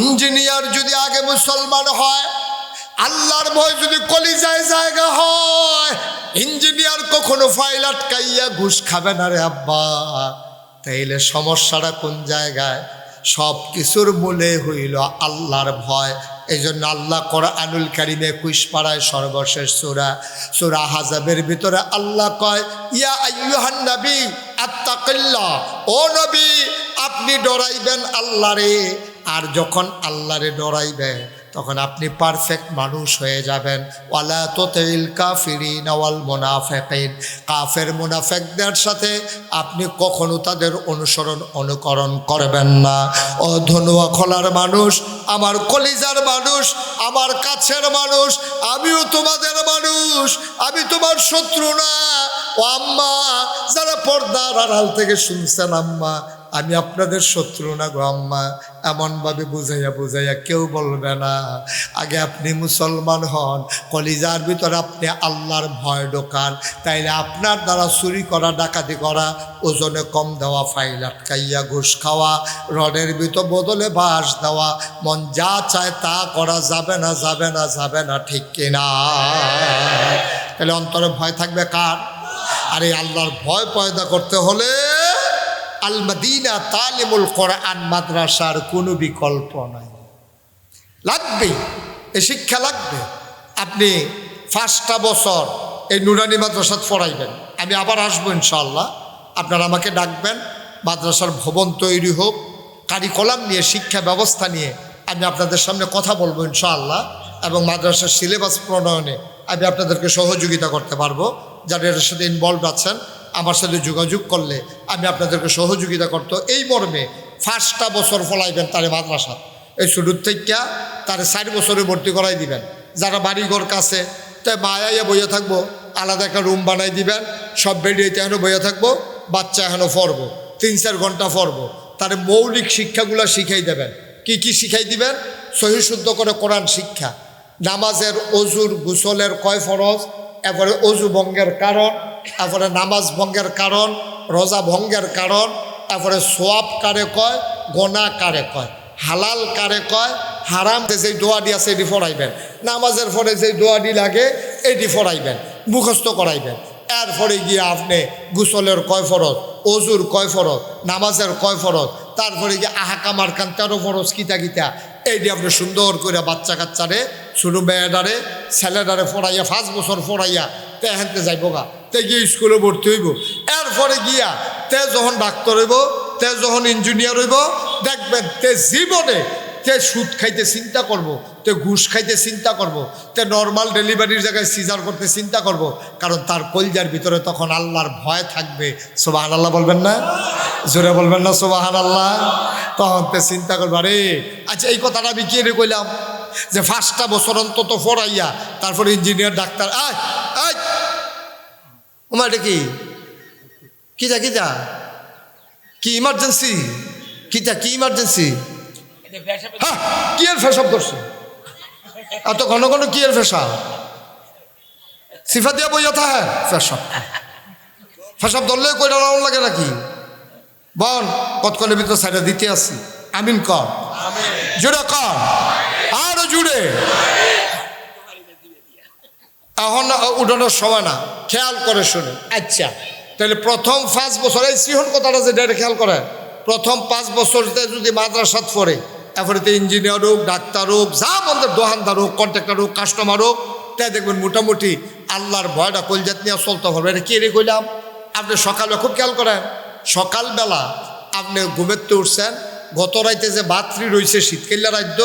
ইঞ্জিনিয়ার যদি আগে মুসলমান হয়, আল্লাহর ভয় যদি কলিজায় জায়গা হয়, ইঞ্জিনিয়ার কখনো ফাইল আটকাইয়া ঘুষ খাবে না রে আব্বা। তাইলে সমস্যাটা কোন জায়গায়? সব কিছুর মূলে হইল আল্লাহর ভয়। এই জন্য আল্লাহ কোরআনুল কারীমে 21 পারায় সর্বশেষ সূরা আহজাবের ভিতরে আল্লাহ কয়, ইয়া আইয়ুহান নবী আত্তাকিল্লাহ, ও নবী আপনি ডরাইবেন আল্লাহরে। আর যখন আল্লাহরে ডরাইবেন তখন আপনি পারফেক্ট মানুষ হয়ে যাবেন। ওয়ালা তুতিল কাফিরিন ওয়াল মুনাফিকিন, কাফের মুনাফিকদের সাথে আপনি কখনো তাদের অনুকরণ করবেন না। ও ধনুয়া খোলার মানুষ, আমার কলিজার মানুষ, আমার কাছের মানুষ, আমিও তোমাদের মানুষ, আমি তোমার শত্রু না। ও আম্মা, যারা পর্দার আড়াল থেকে শুনছেন আম্মা, আমি আপনাদের শত্রু না গো আম্মা। এমনভাবে বুঝাইয়া কেউ বলবে না। আগে আপনি মুসলমান হন, কলিজার ভিতরে আপনি আল্লাহর ভয় ঢোকান, তাইলে আপনার দ্বারা চুরি করা, ডাকাতি করা, ওজনে কম দেওয়া, ফাইল আটকাইয়া ঘুষ খাওয়া, রডের ভিতর বদলে বাঁশ দেওয়া, মন যা চায় তা করা যাবে না, যাবে না, যাবে না, ঠিক কিনা? তাহলে অন্তরে ভয় থাকবে কার? আর এই আল্লাহর ভয় পয়দা করতে হলে আল মদিনা তালিমুল কোরআন মাদ্রাসার কোনো বিকল্প নাই, লাগবে, এই শিক্ষা লাগবে। আপনি 5টা বছর এই নুরানি মাদ্রাসাত পড়াইবেন, আমি আবার আসবো ইনশাআল্লাহ, আপনারা আমাকে ডাকবেন, মাদ্রাসার ভবন তৈরি হোক, কারিকুলাম নিয়ে, শিক্ষা ব্যবস্থা নিয়ে আমি আপনাদের সামনে কথা বলবো ইনশাআল্লাহ, এবং মাদ্রাসার সিলেবাস প্রণয়নে আমি আপনাদেরকে সহযোগিতা করতে পারবো। যারা এর সাথে ইনভলভ আছেন আমার সাথে যোগাযোগ করলে আমি আপনাদেরকে সহযোগিতা করতো। এই মর্মে 5টা বছর ফলাইবেন তারে মাদ্রাসা, এই শুরুর থেকে তারে 4 বছরে ভর্তি করাই দিবেন। যারা বাড়িঘর কাছে, তাই মায়াইয়া বইয়া থাকবো, আলাদা একটা রুম বানাই দিবেন, সব বেডিয়েতে এখনও বইয়া থাকবো, বাচ্চা এখনও পড়বো, 3-4 ঘন্টা পড়বো। তার মৌলিক শিক্ষাগুলো শিখাই দেবেন। কি কি শিখাই দিবেন? সহি শুদ্ধ করে কোরআন শিক্ষা, নামাজের অজুর গোসলের কয় ফরজ, এরপরে অজু ভঙ্গের কারণ, এরপরে নামাজ ভঙ্গের কারণ, রোজা ভঙ্গের কারণ, এরপরে সোয়াব কারে কয়, গোনা কারে কয়, হালাল কারে কয়, হারাম যে দোয়াডি আছে এটি ফরাইবেন, নামাজের পরে যে দোয়াডি লাগে এটি ফরাইবেন, মুখস্থ করাইবেন। এরপরে গিয়ে আপনি গোসলের কয় ফরজ, অজুর কয় ফরজ, নামাজের কয় ফরজ, তারপরে গিয়ে আহাকাম আরকান 13 ফরজ কিতা কিতা, এইটি আপনি সুন্দর করে বাচ্চা কাচ্চারে, ছোটো মেয়েদারে, ছেলেদারে ফরাইয়া 5 বছর ফরাইয়া তে হেনতে যাইব গা, তে গিয়ে স্কুলে ভর্তি হইব। এরপরে গিয়া তে যখন ডাক্তার হইব, তে যখন ইঞ্জিনিয়ার হইব, দেখবেন তে জীবনে তে সুদ খাইতে চিন্তা করব, তে ঘুষ খাইতে চিন্তা করব, তে নর্মাল ডেলিভারির জায়গায় সিজার করতে চিন্তা করব, কারণ তার কলজার ভিতরে তখন আল্লাহর ভয় থাকবে। সুবহানাল্লাহ বলবেন না? জোরে বলবেন না সুবহানাল্লাহ? তখন তে চিন্তা করবো, আরে আচ্ছা এই কথাটা আমি কি রে কইলাম যে 5টা বছর অন্তত পড়াইয়া তারপরে ইঞ্জিনিয়ার, ডাক্তার। ওমা এটা কি কিতা কিতা কি ইমার্জেন্সি, কিতা কি ইমার্জেন্সি? হ্যাঁ, কি এর ফেসাব করছে এত ঘন ঘন, কি এর ফেসাব? সিফা দিয়া বই যথা হ্যাঁ ফেসাব, ফেসাব ধরলে কইটা রাউন্ড লাগে নাকি? বল কতক্ষণের ভিতরে সাইডা দিতে আসছি, আমিন কর, জুড়ে কর, আরো জুড়ে। এখন উঠানোর সময় না, খেয়াল করে শুনে। আচ্ছা, তাহলে প্রথম 5 বছর, এই সিহন কথাটা যে ডেটে খেয়াল করে, প্রথম 5 বছরতে যদি মাদ্রাসাত পড়ে এরপরে তো ইঞ্জিনিয়ার হোক, ডাক্তার হোক, যা আমাদের দোকানদার হোক, কন্ট্রাক্টর হোক, কাস্টমার হোক, তাই দেখবেন মোটামুটি আল্লাহর ভয়টা কলজাত নিয়ে চলতে পারবে। এটা কে রে কইলাম? আপনি সকালে খুব খেয়াল করেন, সকালবেলা আপনি ঘুমেতে উঠছেন, গত রাইতে যে বাতরি রয়েছে, শীতকাল্লা রাজ্য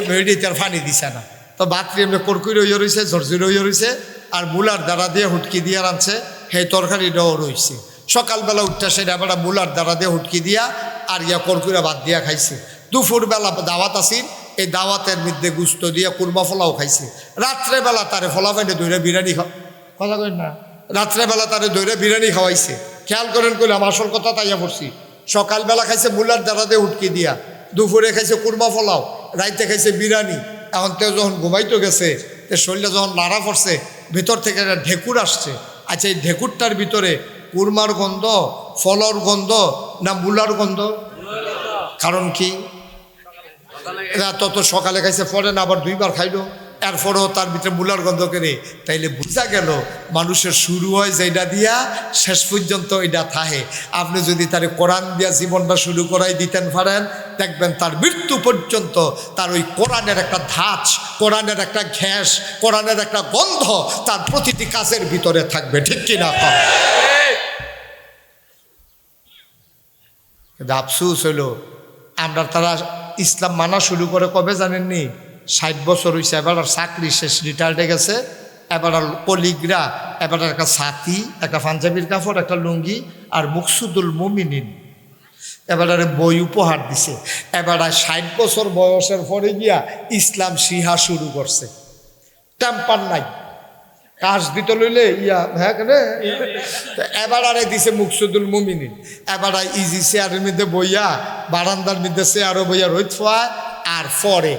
বেড়িতে আর পানি দিছে না, তো বাতরি এমনি কড়কুই রইয়া রয়েছে, ঝরঝরি রইয়া রয়েছে, আর মূলার দ্বারা দিয়ে হুটকি দিয়ে রাঁধছে, সেই তরকারিটাও রয়েছে। সকালবেলা উঠতে সেটা আবার মূলার দ্বারা দিয়ে হুটকি দিয়া আর ইয়া কড়কুইরা ভাত দিয়া খাইছে। দুপুরবেলা দাওয়াত আসিল, এই দাওয়াতের মধ্যে গুস্ত দিয়ে কুরমা ফলাও খাইছে। রাত্রেবেলা তারে ফলা ফাইনে দইরা বিরিয়ানি কথা কই না, রাত্রেবেলা তারে দইরা বিরিয়ানি খাওয়াইছে। খেয়াল করেন কইলাম আসল কথা তাইয়া পড়ছি। সকালবেলা খাইছে মূলার দ্বারা দিয়ে হুটকি দিয়া, দুপুরে খাইছে কুরমা ফলাও, রাইতে খাইছে বিরিয়ানি। এখন তেও যখন ঘুমাইতে গেছে, তে শরীরটা যখন নাড়া পড়ছে, ভিতর থেকে একটা ঢেকুর আসছে। আচ্ছা, এই ঢেকুরটার ভিতরে কুরমার গন্ধ, ফলর গন্ধ না মূলার গন্ধ? কারণ কি? তত সকালে খাইছে, পরে না আবার দুইবার খাইলো, এরপরেও তার ভিতরে মূলার গন্ধ করে। তাইলে বোঝা গেল মানুষের শুরু হয় যেটা দিয়া, শেষ পর্যন্ত এটা থাহে। আপনি যদি তার কোরআন দিয়া জীবনটা শুরু করাই দিতেন পারেন, দেখবেন তার মৃত্যু পর্যন্ত তার ওই কোরআনের একটা ধাঁচ, কোরআনের একটা ঘ্যাস, কোরআনের একটা গন্ধ তার প্রতিটি কাজের ভিতরে থাকবে। ঠিক কিনা? কিন্তু আফসুস হইল আমরা তারা ইসলাম মানা শুরু করে কবে জানেননি? 60 বছর হয়েছে, এবার আর চাকরি শেষ, রিটায়ার্ডে গেছে। এবার আর কলিগরা এবার একটা ছাতি, একটা পাঞ্জাবির কাপড়, একটা লুঙ্গি আর মুকসুদুল মুমিনিন এবার আর বই উপহার দিছে। এবার আর 60 বছর বয়সের পরে গিয়া ইসলাম শিহা শুরু করছে। টেম্পার নাই, কাজ দিতে লইলে ইয়া হ্যাঁ কেন এবার আরে দিছে মুকসুদুল মুমিনিন। এবার ইজি চেয়ারের মধ্যে বইয়া, বারান্দার মধ্যে চেয়ারও বইয়া রোদ ফোয়া আর পরে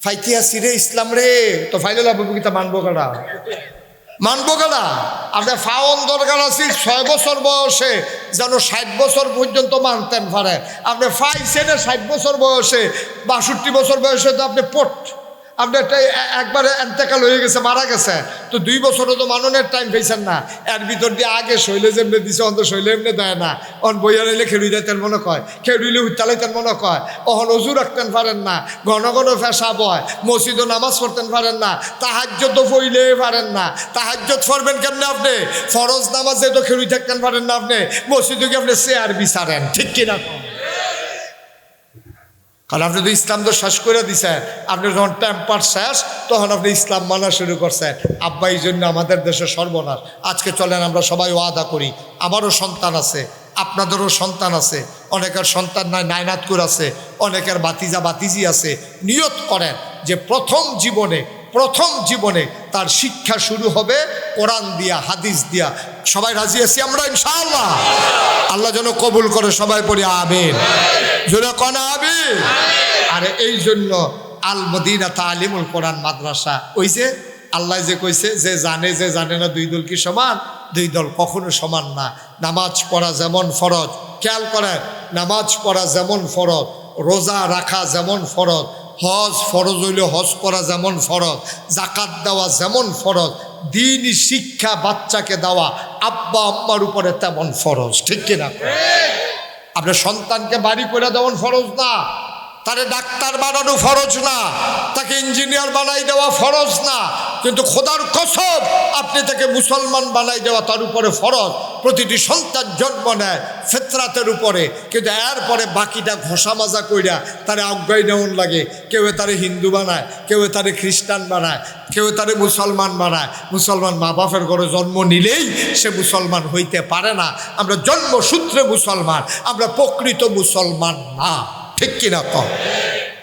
ফাইতিয়া সিরে ইসলাম রে, তো ফাইলে লাভিতা মানবো কারা, মানবো কারা? আপনার ফাওন দরকার আছে 6 বছর বয়সে যেন 60 বছর পর্যন্ত মানতেন পারে। আপনি ফাইছেন 60 বছর বয়সে, 62 বছর বয়সে তো আপনি আপনার একবারে এন্তেকাল হয়ে গেছে, মারা গেছে, তো 2 বছরও তো মাননের টাইম পেয়েছেন না। এর ভিতর দিয়ে আগে শৈলে যেমনি দিছে, অন্ত শৈলে এমনি দেয় না। অন বইয়া নিলে খেড়ুই দিতেন মনে কয়, খেড়ুইলে উত্তালাইতেন মনে কয়, অহন অজু রাখতেন পারেন না, ঘন ঘন ফেসা বয়, মসজিদও নামাজ পড়তেন পারেন না, তাহাজ্জুদ তো পড়লে পারেন না। তাহাজ্জুদ পড়বেন কেমনে আপনি? ফরজ নামাজে তো খেড়ুই থাকতেন পারেন না আপনি, মসজিদে কি আপনি চেয়ার বিচারেন? ঠিক কিনা? কারণ আপনি তো ইসলাম তো শেষ করে দিছেন। আপনি যখন টেম্পার শেষ, তখন আপনি ইসলাম মানা শুরু করছেন। আব্বা, এই জন্য আমাদের দেশে সর্বনাশ। আজকে চলেন আমরা সবাই ওয়াদা করি, আমারও সন্তান আছে, আপনাদেরও সন্তান আছে, অনেকের সন্তান নাই, নাইনাতকুর আছে, অনেকের বাতিজা বাতিজি আছে। নিয়ত করেন যে প্রথম জীবনে তার শিক্ষা শুরু হবে কোরআন দিয়া, হাদিস দিয়া। সবাই রাজি আছি আমরা ইনশাআল্লাহ? আল্লাহ যেন কবুল করে, সবাই পড়ি আমিন, জোরে কনা আমিন। আরে এই জন্য আল মদিনা তালিমুল কোরআন মাদ্রাসা, ওই যে আল্লাহ যে কইছে যে জানে না 2 দল কি সমান? 2 দল কখনো সমান না। নামাজ পড়া যেমন ফরজ, খেয়াল করেন, নামাজ পড়া যেমন ফরজ, রোজা রাখা যেমন ফরজ, হজ ফরজ হইলে হজ করা যেমন ফরজ, জাকাত দেওয়া যেমন ফরজ, দ্বীনি শিক্ষা বাচ্চাকে দেওয়া আব্বা আম্মার উপরে তেমন ফরজ। ঠিক কিনা? আপনার সন্তানকে বাড়ি করে দেওয়ান ফরজ না, তারে ডাক্তার বানানো ফরজ না, তাকে ইঞ্জিনিয়ার বানাই দেওয়া ফরজ না, কিন্তু খোদার কসম আপনি তাকে মুসলমান বানাই দেওয়া তার উপরে ফরজ। প্রতিটি সন্তান জন্ম নেয় ফিতরাতের উপরে, কিন্তু এরপরে বাকিটা ঘষা মাজা কইরা তারে আজ্ঞাই নেওয়ান লাগে। কেউ তারে হিন্দু বানায়, কেউ তারে খ্রিস্টান বানায়, কেউ তারে মুসলমান বানায়। মুসলমান মা বাপের ঘরে জন্ম নিলেই সে মুসলমান হইতে পারে না। আমরা জন্মসূত্রে মুসলমান, আমরা প্রকৃত মুসলমান না। ঠিক কিনা? কম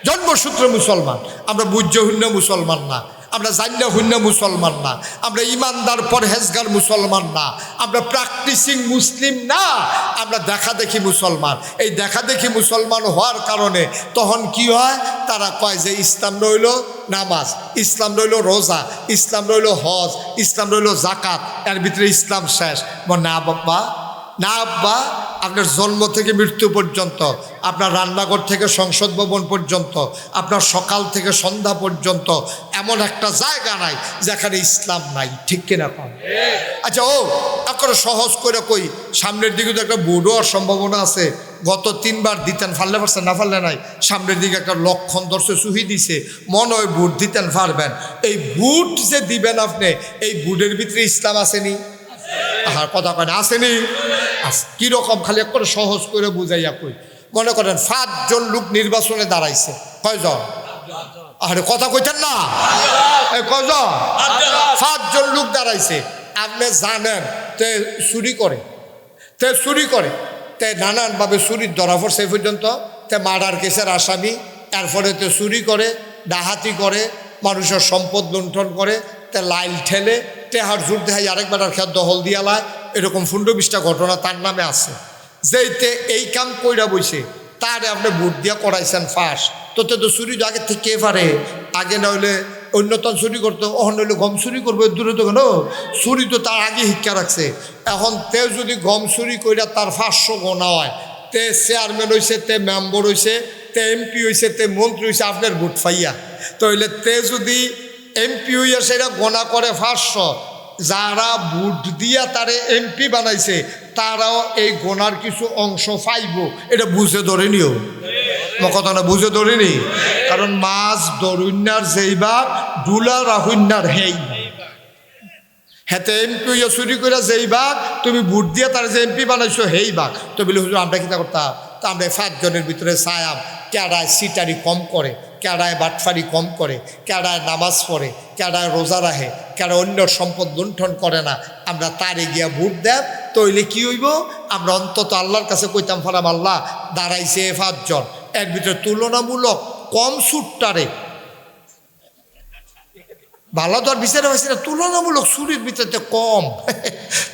জন্মসূত্রে মুসলমান, আমরা বুঝ্য হইন্য মুসলমান না, আমরা জান্না হইন্য মুসলমান না, আমরা ইমানদার পরহেজগার মুসলমান না, আমরা প্র্যাকটিসিং মুসলিম না, আমরা দেখা দেখি মুসলমান। এই দেখা দেখি মুসলমান হওয়ার কারণে তখন কি হয়? তারা কয় যে ইসলাম রইল নামাজ, ইসলাম রইল রোজা, ইসলাম রইল হজ, ইসলাম রইল জাকাত, এর ভিতরে ইসলাম শেষ। না বাবা, না আব্বা, আপনার জন্ম থেকে মৃত্যু পর্যন্ত, আপনার রান্নাঘর থেকে সংসদ ভবন পর্যন্ত, আপনার সকাল থেকে সন্ধ্যা পর্যন্ত এমন একটা জায়গা নাই যেখানে ইসলাম নাই। ঠিক কিনা? কম। আচ্ছা, এখন সহজ করে কই, সামনের দিকে তো একটা বুড়ো হওয়ার সম্ভাবনা আছে, গত 3 বার দিতেন, ফাললে পারছেন না ফাললে নাই। সামনের দিকে একটা লক্ষণ দর্শে সুহি দিছে, মনে হয় বুট দিতেন পারবেন। এই বুট যে দিবেন আপনি, এই বুটের ভিতরে ইসলাম আসেনি? আর কথা কয় না, আসেনি? কীরকম খালি করে সহজ করে বুঝাইয়া কই। মনে করেন 5 জন লোক নির্বাচনে দাঁড়াইছে, কয়জন? আরে কথা কইতেন না, কয়জন? 5 জন লোক দাঁড়াইছে। আপনি জানেন তে চুরি করে, তে নানানভাবে চুরির ধরা পড়ছে পর্যন্ত, তে মার্ডার কেসের আসামি, এরপরে তে চুরি করে, ডাহাতি করে, মানুষের সম্পদ লুণ্ঠন করে, তে লাইল ঠেলে, টেহার জোর দেখাই আরেকবার খেয়ার দখল দিয়া লায়। এরকম 15-20টা ঘটনা তার নামে আছে। যেইতে এই কাম কইরা বইছে, তারে আপনি ভোট দিয়া করাইছেন ফাঁস। তো চুরি আগে থেকে কে পারে? আগে নইলে অন্যতম চুরি করতো, অহন নইলে গম চুরি করবো, দূরে তো কেন চুরি তো তার আগে শিক্ষা রাখছে। এখন তে যদি গম চুরি কইরা তার 500 গোনা হয়, তে চেয়ারম্যান হয়েছে, তে মেম্বার হয়েছে, তে এমপি হয়েছে, তে মন্ত্রী হয়েছে আপনার ভোট পাইয়া। তাইলে তে যদি এমপি হইয়া সেটা গোনা করে 500, যারা ভোট দিয়া তারে এমপি বানাইছে তারাও এই গোনার কিছু অংশ পাইব। এটা বুঝে ধরেনিও, কথা না বুঝে ধরিনি। কারণ মাছ দরুন্যার যেই বাঘ, ডুলা রাহুন্যার হেই হেতে এমপি হইয়া চুরি করে যেই বাঘ, তুমি ভোট দিয়া তার যে এমপি বানাইছো হেই বাঘ। তো বলে হুজুর আমরা কিতা করতাম? তা আমরা 5 জনের ভিতরে চায়াম, কেডায় সিটারি কম করে, কেডায় বাটফারি কম করে, কেডায় নামাজ পড়ে, কেডায় রোজা রাখে, কেডা অন্য সম্পদ লুণ্ঠন করে না, আমরা তারে গিয়া ভোট দেব। তইলে কি হইব? আমরা অন্তত আল্লাহর কাছে কইতাম ফারাম, আল্লাহ দাঁড়াইছে 5 জন, এর ভিতরে তুলনামূলক কম সুটটারে ভালো তো আর বিচারে পাইছি না, তুলনামূলক চুরির ভিতরে কম।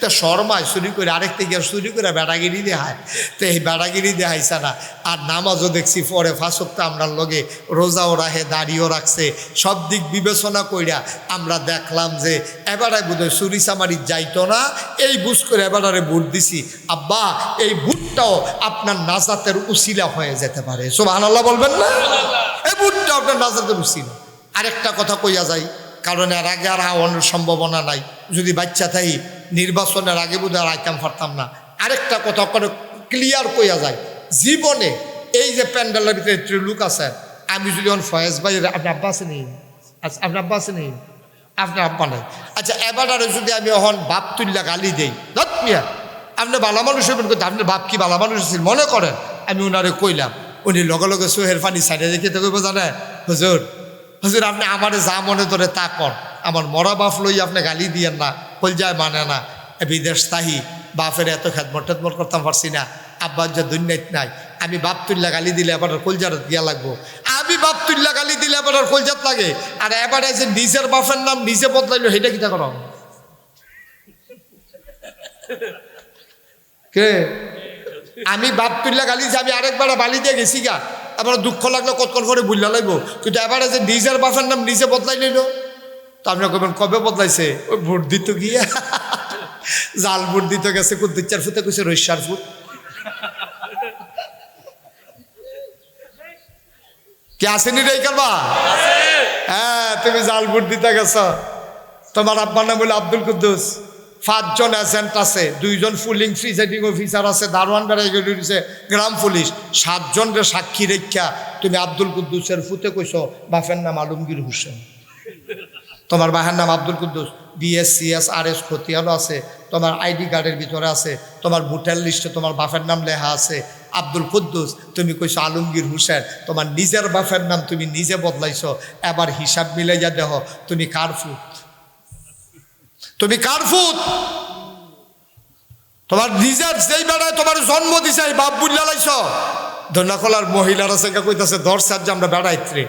তো শর্মায় চুরি করে আরেকটা গিয়ে চুরি করে বেড়াগিরি দেখায়। তো এই বেড়াগিরি দেখাইছে না। আর নামাজও দেখছি পরে 5 ওয়াক্ত আমরার লগে, রোজাও রাখে, দাড়িও রাখছে। সব দিক বিবেচনা কইরা আমরা দেখলাম যে এবারে বোধহয় চুরি চামারি যাইতো না, এই বুঝ করে এবারে ভোট দিছি। আব্বা এই ভোটটাও আপনার নাজাতের উসিলা হয়ে যেতে পারে। সুবহানাল্লাহ বলবেন না? এই ভোটটাও আপনার নাজাতের উসিলা। আরেকটা কথা কইয়া যায়, কারণ এর আগে আর হওয়ার সম্ভাবনা নাই। যদি বাচ্চা থাই নির্বাচনের আগে বোধহয় আর আইতাম পারতাম না। আরেকটা কথা করে ক্লিয়ার কইয়া যায়, জীবনে এই যে প্যান্ডেলের ভিতরে লোক আছে, আমি যদি ফয়েজ ভাই, আপনার আব্বা আছে নি? আচ্ছা আপনার আব্বা আছে নি? আপনার আব্বা নাই। আচ্ছা এবারে যদি আমি এখন বাপ তুল্লা গালি দেই, মিয়া আপনি বালা মানুষ হইবেন, কিন্তু আপনার বাপ কি বালা মানুষ ছিল মনে করেন? আমি ওনারে কইলাম, উনি লগে লগে সোহের পানি সাইডে রেখে তো কইব, জানে হুজুর, হুজুর আপনি আমারে যা মনে ধরে তা কর, আমার মরা বাপ লই আপনি গালি দিয়েন না, কলজায় মানে না। বিদেশ তাহি বাপের এত খেদমত টেদমত করতাম পারছি না, আব্বার যে দুনিয়াত নাই। আমি বাপ তুল্লা গালি দিলে এবার কলজার দিয়া লাগবো, আমি বাপ তুল্লা গালি দিলে এবার কলজাত লাগে। আর এবারে যে নিজের বাপের নাম নিজে বদলাইলো, সেটা কিতা করো কে? আমি বাপ তুল্লা গালি যে আমি আরেকবার বালি দিয়ে গেছি গা, আবার দুঃখ লাগলো কতক্ষণ করে বুঝলা লাগবো। কিন্তু এবারে যে নিজের বাপের নাম নিজে বদলাই নিল, তো আপনি কবেন কবে বদলাইছে? ওই ভোট দিত গিয়া জাল ভোট দিতে গেছে, কুদ্দুচার ফুতে কইছে রৈশার ফুট। কে আসেনি রে কালবা? হ্যাঁ তুমি জাল ভোট দিতে গেছ। তোমার আব্বার নাম হলো আব্দুল কুদ্দুস। 5 জন এজেন্ট আছে, 2 জন পুলিং প্রিসাইডিং অফিসার আছে, দারোয়ান বেড়াই গেছে, গ্রাম পুলিশ, 7 জনের সাক্ষী রেখা তুমি আব্দুল কুদ্দুসের ফুতে কইছ বাপের নাম আলমগীর হোসেন। তোমার বাহের নাম আব্দুল কুদ্দুস, BS-CS RS খতিয়ানও আছে, তোমার আইডি কার্ডের ভিতরে আছে, তোমার ভোটার লিস্টে তোমার বাপের নাম লেখা আছে আব্দুল কুদ্দুস, তুমি কইছো আলমগীর হোসেন। তোমার নিজের বাপের নাম তুমি নিজে বদলাইছো। এবার হিসাব মিলাইয়া দেহ তুমি কার ফুট? তুমি কার ফুট? তোমার নিজের যেই বেড়ায় তোমার জন্ম দিছে বাপ বুল্লা লাইছ। ধন্যাখলার মহিলারা সে কইতাছে দর্শার যে আমরা বেড়াইত্রে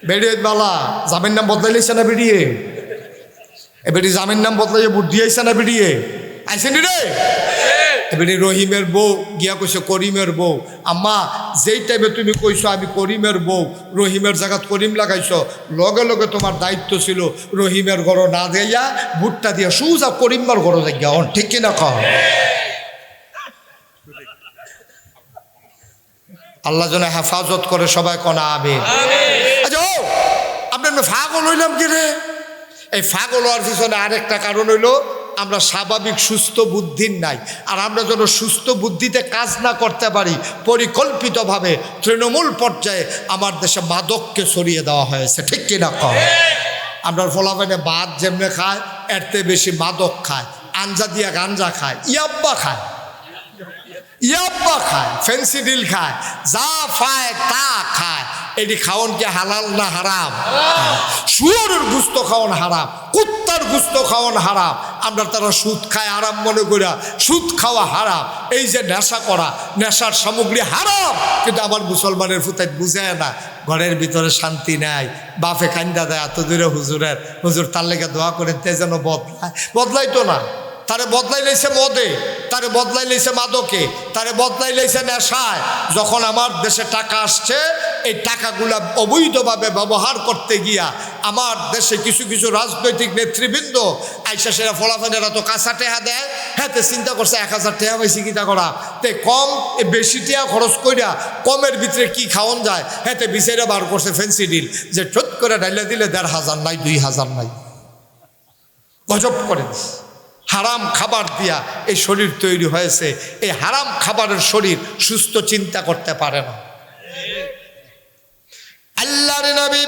বেড়িয়ে বালা জামিন নাম বদলাই লাইছে না বেরিয়ে, এবারে জামিন নাম বদলাইয়া বুদ্ধি আইসা না বেরিয়ে আইসেনি রে। এবারে রহিমের বউ গিয়া কইছে করিমের বউ, আম্মা যেই টাইমে তুমি কইছো আমি করিমের বউ, রহিমের জায়গাত করিম লাগাইছো, লগে লগে তোমার দায়িত্ব ছিল রহিমের ঘর না দিয়া ভুট্টা দিয়া সুজা করিমের ঘর জায়গা। ঠিক কিনা কহ? আল্লাহ যেন হেফাজত করে, সবাই কনা আমিন। আচ্ছা ও আপনার ফাগল হইলাম কি রে? এই ফাগল হওয়ার পিছনে আরেকটা কারণ হইল আমরা স্বাভাবিক সুস্থ বুদ্ধির নাই। আর আমরা যেন সুস্থ বুদ্ধিতে কাজ না করতে পারি, পরিকল্পিতভাবে তৃণমূল পর্যায়ে আমার দেশে মাদককে সরিয়ে দেওয়া হয়েছে, ঠিক কিনা কম? আমরা ফলাফলে ভাত যেমনি খায়, এর থেকে বেশি মাদক খায়, আঞ্জা দিয়া গাঞ্জা খায়, ইয়াব্বা খায়, ফেন্সিডিল খায়, যা পায় তা খায়। এটি খাওয়ান কি হালাল না হারাম? শুয়োরের গুস্ত খাওয়ান হারাম, কুত্তার গুস্ত খাওয়ান হারাম। আমরা তারা সুদ খায় হারাম মনে করিয়া সুদ খাওয়া হারাম। এই যে নেশা করা, নেশার সামগ্রী হারাম, কিন্তু আমার মুসলমানের ফুতাই বুঝে না। ঘরের ভিতরে শান্তি নাই, বাপে কান্দা দেয় এত দূরে হুজুর তার লেগে দোয়া করে তে যেন বদলাই তো না। তারে বদলাই লাইছে মদে, তারে বদলাই লাইছে মাদকে, তারে বদলাই লাইছে নেশায়। যখন আমার দেশে টাকা আসছে, এই টাকাগুলা অবৈধভাবে ব্যবহার করতে গিয়া আমার দেশে কিছু কিছু রাজনৈতিক নেতৃবৃন্দ আইসা সেরা ফলাফলেরা তো কাঁচা টেহা দেয়। হ্যাঁ, তে চিন্তা করছে 1000 টেহা পাইছি কিতা করা, তে কম বেশি টেহা খরচ কইরা কমের ভিতরে কি খাওয়ান যায়, হ্যাঁ তে বিচাইরা বার করছে ফেন্সিডিল, যে চট করে ডাইলা দিলে 1500 নাই 2000 নাই। গজব করে দিস। হারাম খাবার দিয়া এই শরীর তৈরি হয়েছে। এই হারাম খাবারের শরীর সুস্থ চিন্তা করতে পারে না। আল্লাহর নবী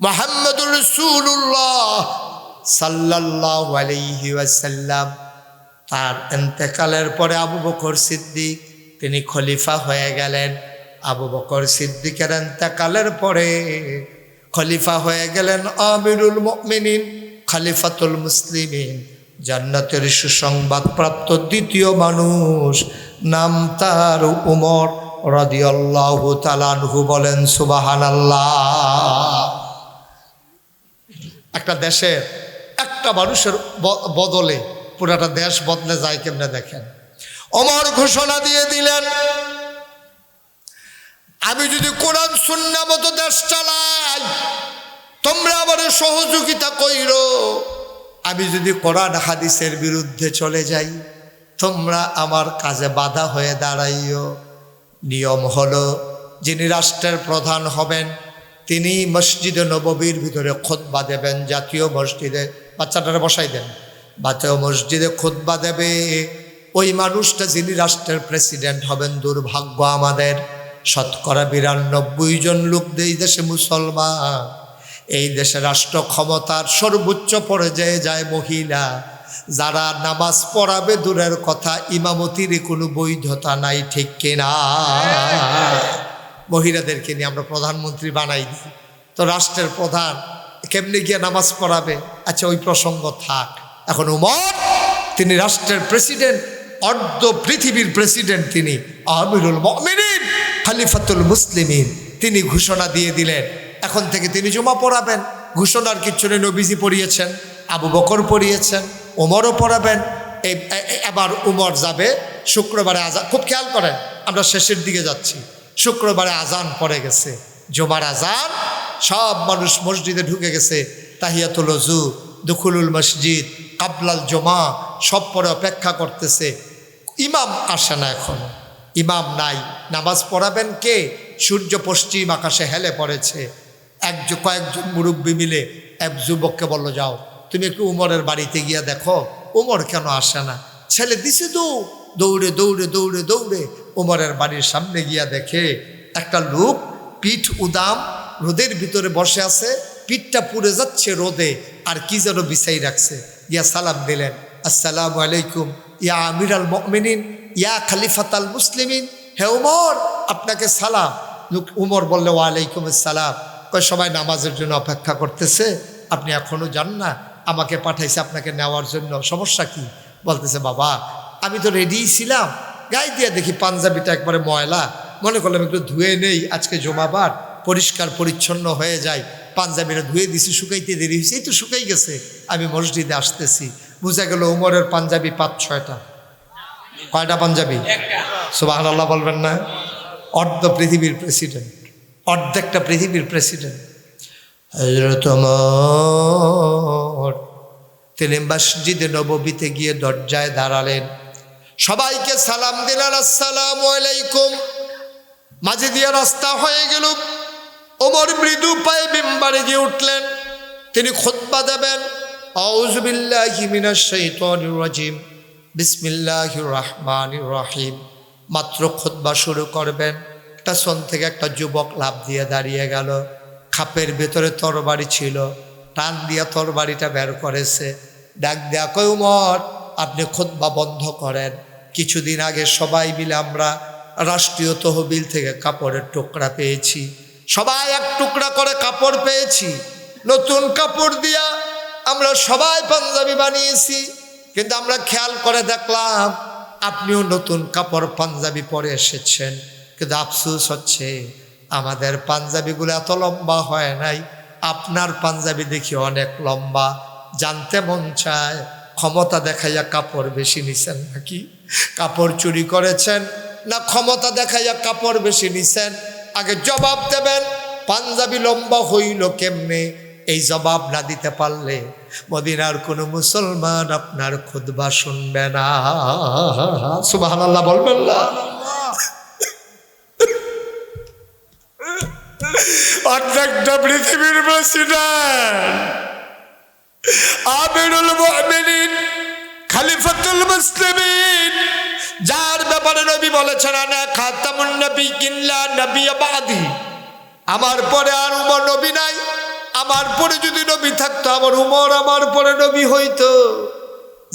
মুহাম্মদুর রাসূলুল্লাহ সাল্লাল্লাহু আলাইহি ওয়াসাল্লাম তার ইন্তেকালের পরে আবু বকর সিদ্দিক তিনি খলিফা হয়ে গেলেন। আবু বকর সিদ্দিকের ইন্তেকালের পরে খলিফা হয়ে গেলেন আমিরুল মুমিনিন, খলিফাতুল মুসলিমিন, জান্নাতের সুসংবাদ প্রাপ্ত দ্বিতীয় মানুষ। নাম তার উমর রাদিয়াল্লাহু তাআলা আনহু। বলেন সুবহানাল্লাহ। একটা দেশের একটা মানুষের বদলে পুরাটা দেশ বদলে যায় কেমনে দেখেন। ওমর ঘোষণা দিয়ে দিলেন, আমি যদি কোরআন সুন্নাহ মতো দেশ চালাই, তোমরা আমার সহযোগিতা কইরো। আমি যদি কোরআন হাদিসের বিরুদ্ধে চলে যাই, তোমরা আমার কাজে বাধা হয়ে দাঁড়াইও। নিয়ম হলো, যিনি রাষ্ট্রের প্রধান হবেন তিনি মসজিদে নববীর ভিতরে খুতবা দেবেন। জাতীয় মসজিদে বাচ্চাটারে বসাই দেন, জাতীয় মসজিদে খুতবা দেবে ওই মানুষটা যিনি রাষ্ট্রের প্রেসিডেন্ট হবেন। দুর্ভাগ্য আমাদের, শতকরা 92 জন লোক এই দেশে মুসলমান। এই দেশে রাষ্ট্র ক্ষমতার সর্বোচ্চ পর্যায়ে যায় মহিলা। যারা নামাজ পড়াবে দূরের কথা, ইমামতির কোনো বৈধতা নাই, ঠিক কিনা? মহিলাদেরকে নিয়ে আমরা প্রধানমন্ত্রী বানাই দিই, তো রাষ্ট্রের প্রধান কেমনি গিয়ে নামাজ পড়াবে? আচ্ছা, ওই প্রসঙ্গ থাক। এখন উমর তিনি রাষ্ট্রের প্রেসিডেন্ট, অর্ধ পৃথিবীর প্রেসিডেন্ট, তিনি আমিরুল মুমিনিন, খলিফাতুল মুসলিমিন। তিনি ঘোষণা দিয়ে দিলেন, এখন থেকে তিনি জুমা পড়াবেন। ঘোষণার কিচ্ছু নেই, নবীজি পড়িয়েছেন, আবু বকর পড়িয়েছেন, ওমরও পড়াবেন। এবার উমর যাবে শুক্রবারে আজান। খুব খেয়াল করেন, আমরা শেষের দিকে যাচ্ছি। শুক্রবারে আজান পড়ে গেছে, জুমার আজান। সব মানুষ মসজিদে ঢুকে গেছে। তাহিয়াতুল ওযু, দুখুলুল মসজিদ, কাবলাল জমা সব পরে অপেক্ষা করতেছে। ইমাম আসে না, এখনো ইমাম নাই। নামাজ পড়াবেন কে? সূর্য পশ্চিম আকাশে হেলে পড়েছে। কয়েকজন মুরব্বী মিলে এক যুবককে বলল, যাও তুমি একটু উমরের বাড়িতে গিয়ে দেখো উমর কেন আসে না। ছেলে দিছে দৌড়ে দৌড়ে দৌড়ে দৌড়ে উমরের বাড়ির সামনে গিয়া দেখে একটা লোক পিঠ উদাম রোদের ভিতরে বসে আছে, পিঠটা পুড়ে যাচ্ছে রোদে, আর কি যেন বিছাই রাখছে। ইয়া সালাম দিলেন, আসসালামু আলাইকুম ইয়া আমিরাল মুমিনিন ইয়া খলিফাতাল মুসলিমিন। হে উমর, আপনাকে সালাম। উমর বললে, ওয়ালাইকুম আসসালাম। কয়, সবাই নামাজের জন্য অপেক্ষা করতেছে, আপনি এখনো যান না? আমাকে পাঠাইছে আপনাকে নেওয়ার জন্য, সমস্যা কি? বলতেছে, বাবা আমি তো রেডিই ছিলাম, গায়ে দিয়ে দেখি পাঞ্জাবিটা একবারে ময়লা, মনে করলাম একটু ধুয়ে নেই, আজকে জুমাবার পরিষ্কার পরিচ্ছন্ন হয়ে যায়। পাঞ্জাবিটা ধুয়ে দিছি, শুকাইতে দেরি হয়েছে, এই তো শুকাই গেছে, আমি মসজিদে আসতেছি। বুঝা গেল উমরের পাঞ্জাবি 5-6টা। কয়টা পাঞ্জাবি? সুবহানাল্লাহ বলবেন না? অর্ধ পৃথিবীর প্রেসিডেন্ট, অর্ধেকটা পৃথিবীর প্রেসিডেন্ট হযরত ওমর। তিনি মসজিদে নববীতে গিয়ে দরজায় দাঁড়ালেন, সবাইকে সালাম দিলেন, আসসালামু আলাইকুম। মাঝে দিয়ে রাস্তা হয়ে গেল। ওমর মৃদু পায়ে মিম্বারে গিয়ে উঠলেন, তিনি খুতবা দেবেন। আউযু বিল্লাহি মিনাশ শাইতানির রাজিম, বিসমিল্লাহির রহমানির রহিম। মাত্র খুতবা শুরু করবেন, পেছন থেকে একটা যুবক লাফ দিয়ে দাঁড়িয়ে গেল। খাপের ভেতরে তরবারি ছিল, টান দিয়া তরবারিটা বের করেছে। ডাক দেয়া কয়, উমর আপনি খুতবা বন্ধ করেন। কিছুদিন আগে সবাই মিলে আমরা রাষ্ট্রীয় তহবিল থেকে কাপড়ের টুকরা পেয়েছি, সবাই এক টুকরা করে কাপড় পেয়েছি। নতুন কাপড় দিয়া আমরা সবাই পাঞ্জাবি বানিয়েছি, কিন্তু আমরা খেয়াল করে দেখলাম আপনিও নতুন কাপড় পাঞ্জাবি পরে এসেছেন, কিন্তু আফসোস হচ্ছে আমাদের পাঞ্জাবিগুলো এত লম্বা হয় নাই, আপনার পাঞ্জাবি দেখি অনেক লম্বা। জানতে মন চায় ক্ষমতা দেখাইয়া কাপড় বেশি নিছেন নাকি? কাপড় চুরি করেছেন না ক্ষমতা দেখাইয়া কাপড় বেশি নিছেন? আগে জবাব দেবেন। পাঞ্জাবি লম্বা হইল কেমনে? এই জবাব না দিতে পারলে মদিনার কোনো মুসলমান আপনার খুতবা শুনবে না। সুবহানাল্লাহ বলবেন না? অর্ধেকটা পৃথিবীর প্রেসিডেন্ট, আমিরুল মুমিনিন, খলিফাতুল মুসলিমিন, যার ব্যাপারে নবী বলেছেন আনা খাতামুন নাবিয়্যিন লা নাবিয়্যা বাদি, আমার পরে আর উমর নবী নাই, আমার পরে যদি নবী থাকতো আমার উমর আমার পরে নবী হইতো।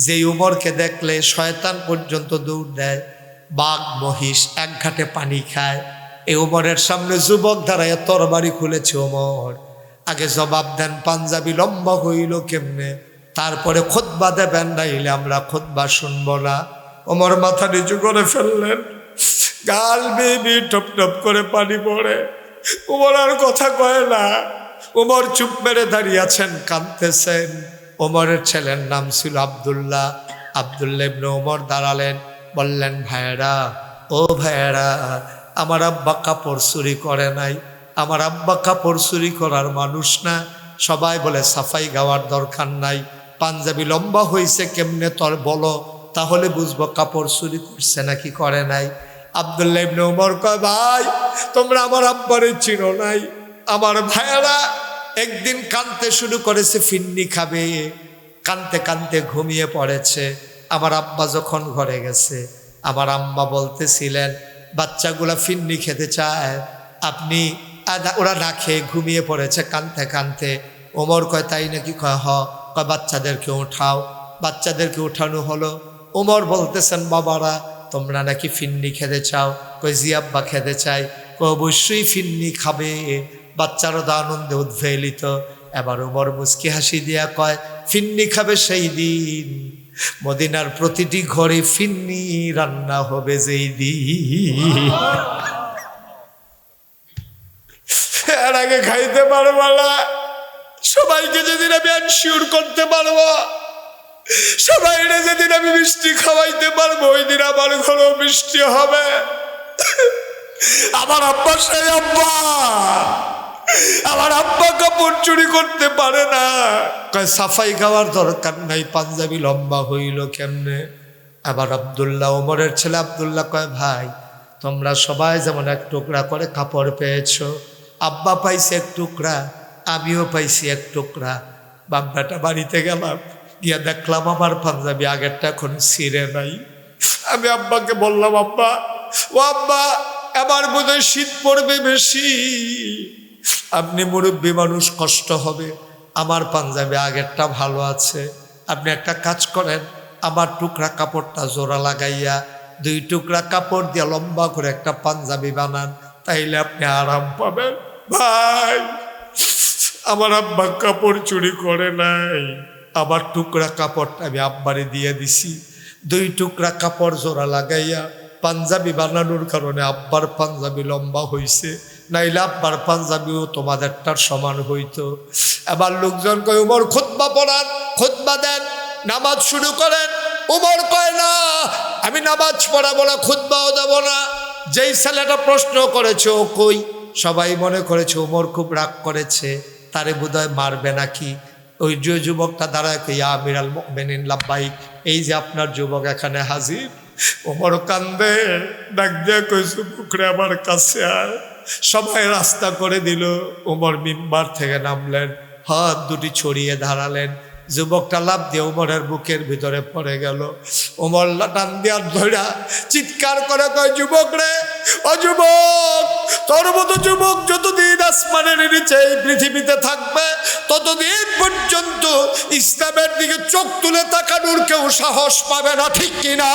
যেই উমরকে দেখলে শয়তান পর্যন্ত দৌড় দেয়, বাঘ মহিষ এক ঘাটে পানি খায়, এই উমরের সামনে যুবক দাঁড়ায় তরবারি খুলেছে। উমর আগে জবাব দেন, পাঞ্জাবি লম্বা হইল কেমনে, তারপরে খুতবা দেবেন, নাইলে আমরা খুতবা শুনবো না। ওমর মাথা নিচু করে ফেললেন, গাল বেবি টপ টপ করে পানি পড়ে। ওমর আর কথা কয় না, ওমর চুপ মেরে দাঁড়িয়ে আছেন, কাঁদতেছেন। ওমরের ছেলের নাম ছিল আব্দুল্লাহ। আব্দুল্লাহ ইবনে ওমর দাঁড়ালেন, বললেন, ভাইয়েরা, ও ভাইয়েরা, আমার আব্বা কাপড় চুরি করে নাই, আমার আব্বা কাপড় চুরি করার মানুষ না। সবাই বলে সাফাই গাওয়ার দরকার নাই, পাঞ্জাবি লম্বা হয়েছে কেমনে তোর বলো, তাহলে বুঝবো কাপড় চুরি করছে নাকি করে নাই। আব্দুল্লাহ ইবনে ওমর কয়, ভাই তোমরা আমার আব্বারে চিনো নাই। আমার ভাইয়েরা একদিন কাঁদতে শুরু করেছে, ফিন্নি খাবে, কাঁদতে কাঁদতে ঘুমিয়ে পড়েছে। আমার আব্বা যখন ঘরে গেছে, আমার আম্মা বলতেছিলেন বাচ্চাগুলা ফিন্নি খেতে চায়, আপনি ওরা না খেয়ে ঘুমিয়ে পড়েছে কাঁদতে কাঁদতে। ওমর কয়, তাই নাকি? কয় কয় বাচ্চাদেরকে উঠাও। বাচ্চাদেরকে উঠানো হলো। ওমর বলতেছেন, বাবারা তোমরা নাকি ফিন্নি খেতে চাও? কই জি আব্বা খেতে চাই। কই অবশ্যই ফিন্নি খাবে। বাচ্চারা তো আনন্দে উদ্বেলিত। এবার ওমর মুচকি হাসি দিয়া কয়, ফিন্নি খাবে সেই দিন মদিনার প্রতিটি ঘরে ফিন্নি রান্না হবে যেই দিন, এর আগে খাইতে পারবো না। সবাইকে যেদিন আমি এনশিওর করতে পারবো, সবাই যেদিন আমি মিষ্টি খাওয়াইতে পারবো, ওই দিন আমার ঘরেও মিষ্টি হবে। আমার আব্বা সেই আব্বা, আমার আব্বা কাপড় চুরি করতে পারে না। কয় সাফাই গাওয়ার দরকার নাই, পাঞ্জাবি লম্বা হইল কেমনে? আবার আব্দুল্লাহ, ওমরের ছেলে আব্দুল্লাহ কয়, ভাই তোমরা সবাই যেমন এক টুকরা করে কাপড় পেয়েছো, আব্বা পাইছে এক টুকরা, আমিও পাইছি এক টুকরা। বাব্বাটা বাড়িতে গেলাম, গিয়া দেখলাম আমার পাঞ্জাবি আগেরটা এখন ছিঁড়ে নাই। আমি আব্বাকে বললাম, আব্বা, ও আব্বা, এবার বোধহয় শীত পড়বে বেশি, আপনি মুরব্বী মানুষ, কষ্ট হবে, আমার পাঞ্জাবি আগেরটা ভালো আছে, আপনি একটা কাজ করেন, আমার টুকরা কাপড়টা জোড়া লাগাইয়া 2 টুকরা কাপড় দিয়ে লম্বা করে একটা পাঞ্জাবি বানান, তাইলে আপনি আরাম পাবেন। ভাই আমার আব্বা কাপড় চুরি করে নাই, আমার টুকরা কাপড়টা আমি আব্বারে দিয়ে দিছি। 2 টুকরা কাপড় জোড়া লাগাইয়া পাঞ্জাবি বানানোর কারণে আব্বার পাঞ্জাবি লম্বা হইছে, নাইলে আব্বার পাঞ্জাবিও তোমাদেরটার সমান হইতো। এবার লোকজন কয়, উমর খুতবা পড়ান, খুতবা দেন, নামাজ শুরু করেন। উমর কয়, না আমি নামাজ পড়াবো না, খুতবাও দেব না। যেই ছেলেটা প্রশ্ন করেছে ও কই? সবাই মনে করেছে উমর খুব রাগ করেছে, তারে বোধহয় মারবে নাকি। ওই যে যুবকটা দাঁড়ায়, ইয়া আমিরাল মুমিনিন লাব্বাইক, এই যে আপনার যুবক এখানে হাজির। ওমর কান্দে, ডাক দিয়া কইছে, বুকরে আমার কাছে আয়। সবাই রাস্তা করে দিল। ওমর মিম্বার থেকে নামলেন, হাত দুটি ছড়িয়ে দাঁড়ালেন, যুবকটা লাফ দিয়ে ওমরের বুকের ভিতরে পড়ে গেল। ওমর টান দেওয়ার ধরা চিৎকার করে কয়, যুবক রে, ও যুবক, তোর মতো যুবক যতদিন আসমানের নিচে এই পৃথিবীতে থাকবে ততদিন পর্যন্ত ইসলামের দিকে চোখ তুলে তাকানোর কেউ সাহস পাবে না, ঠিক কিনা?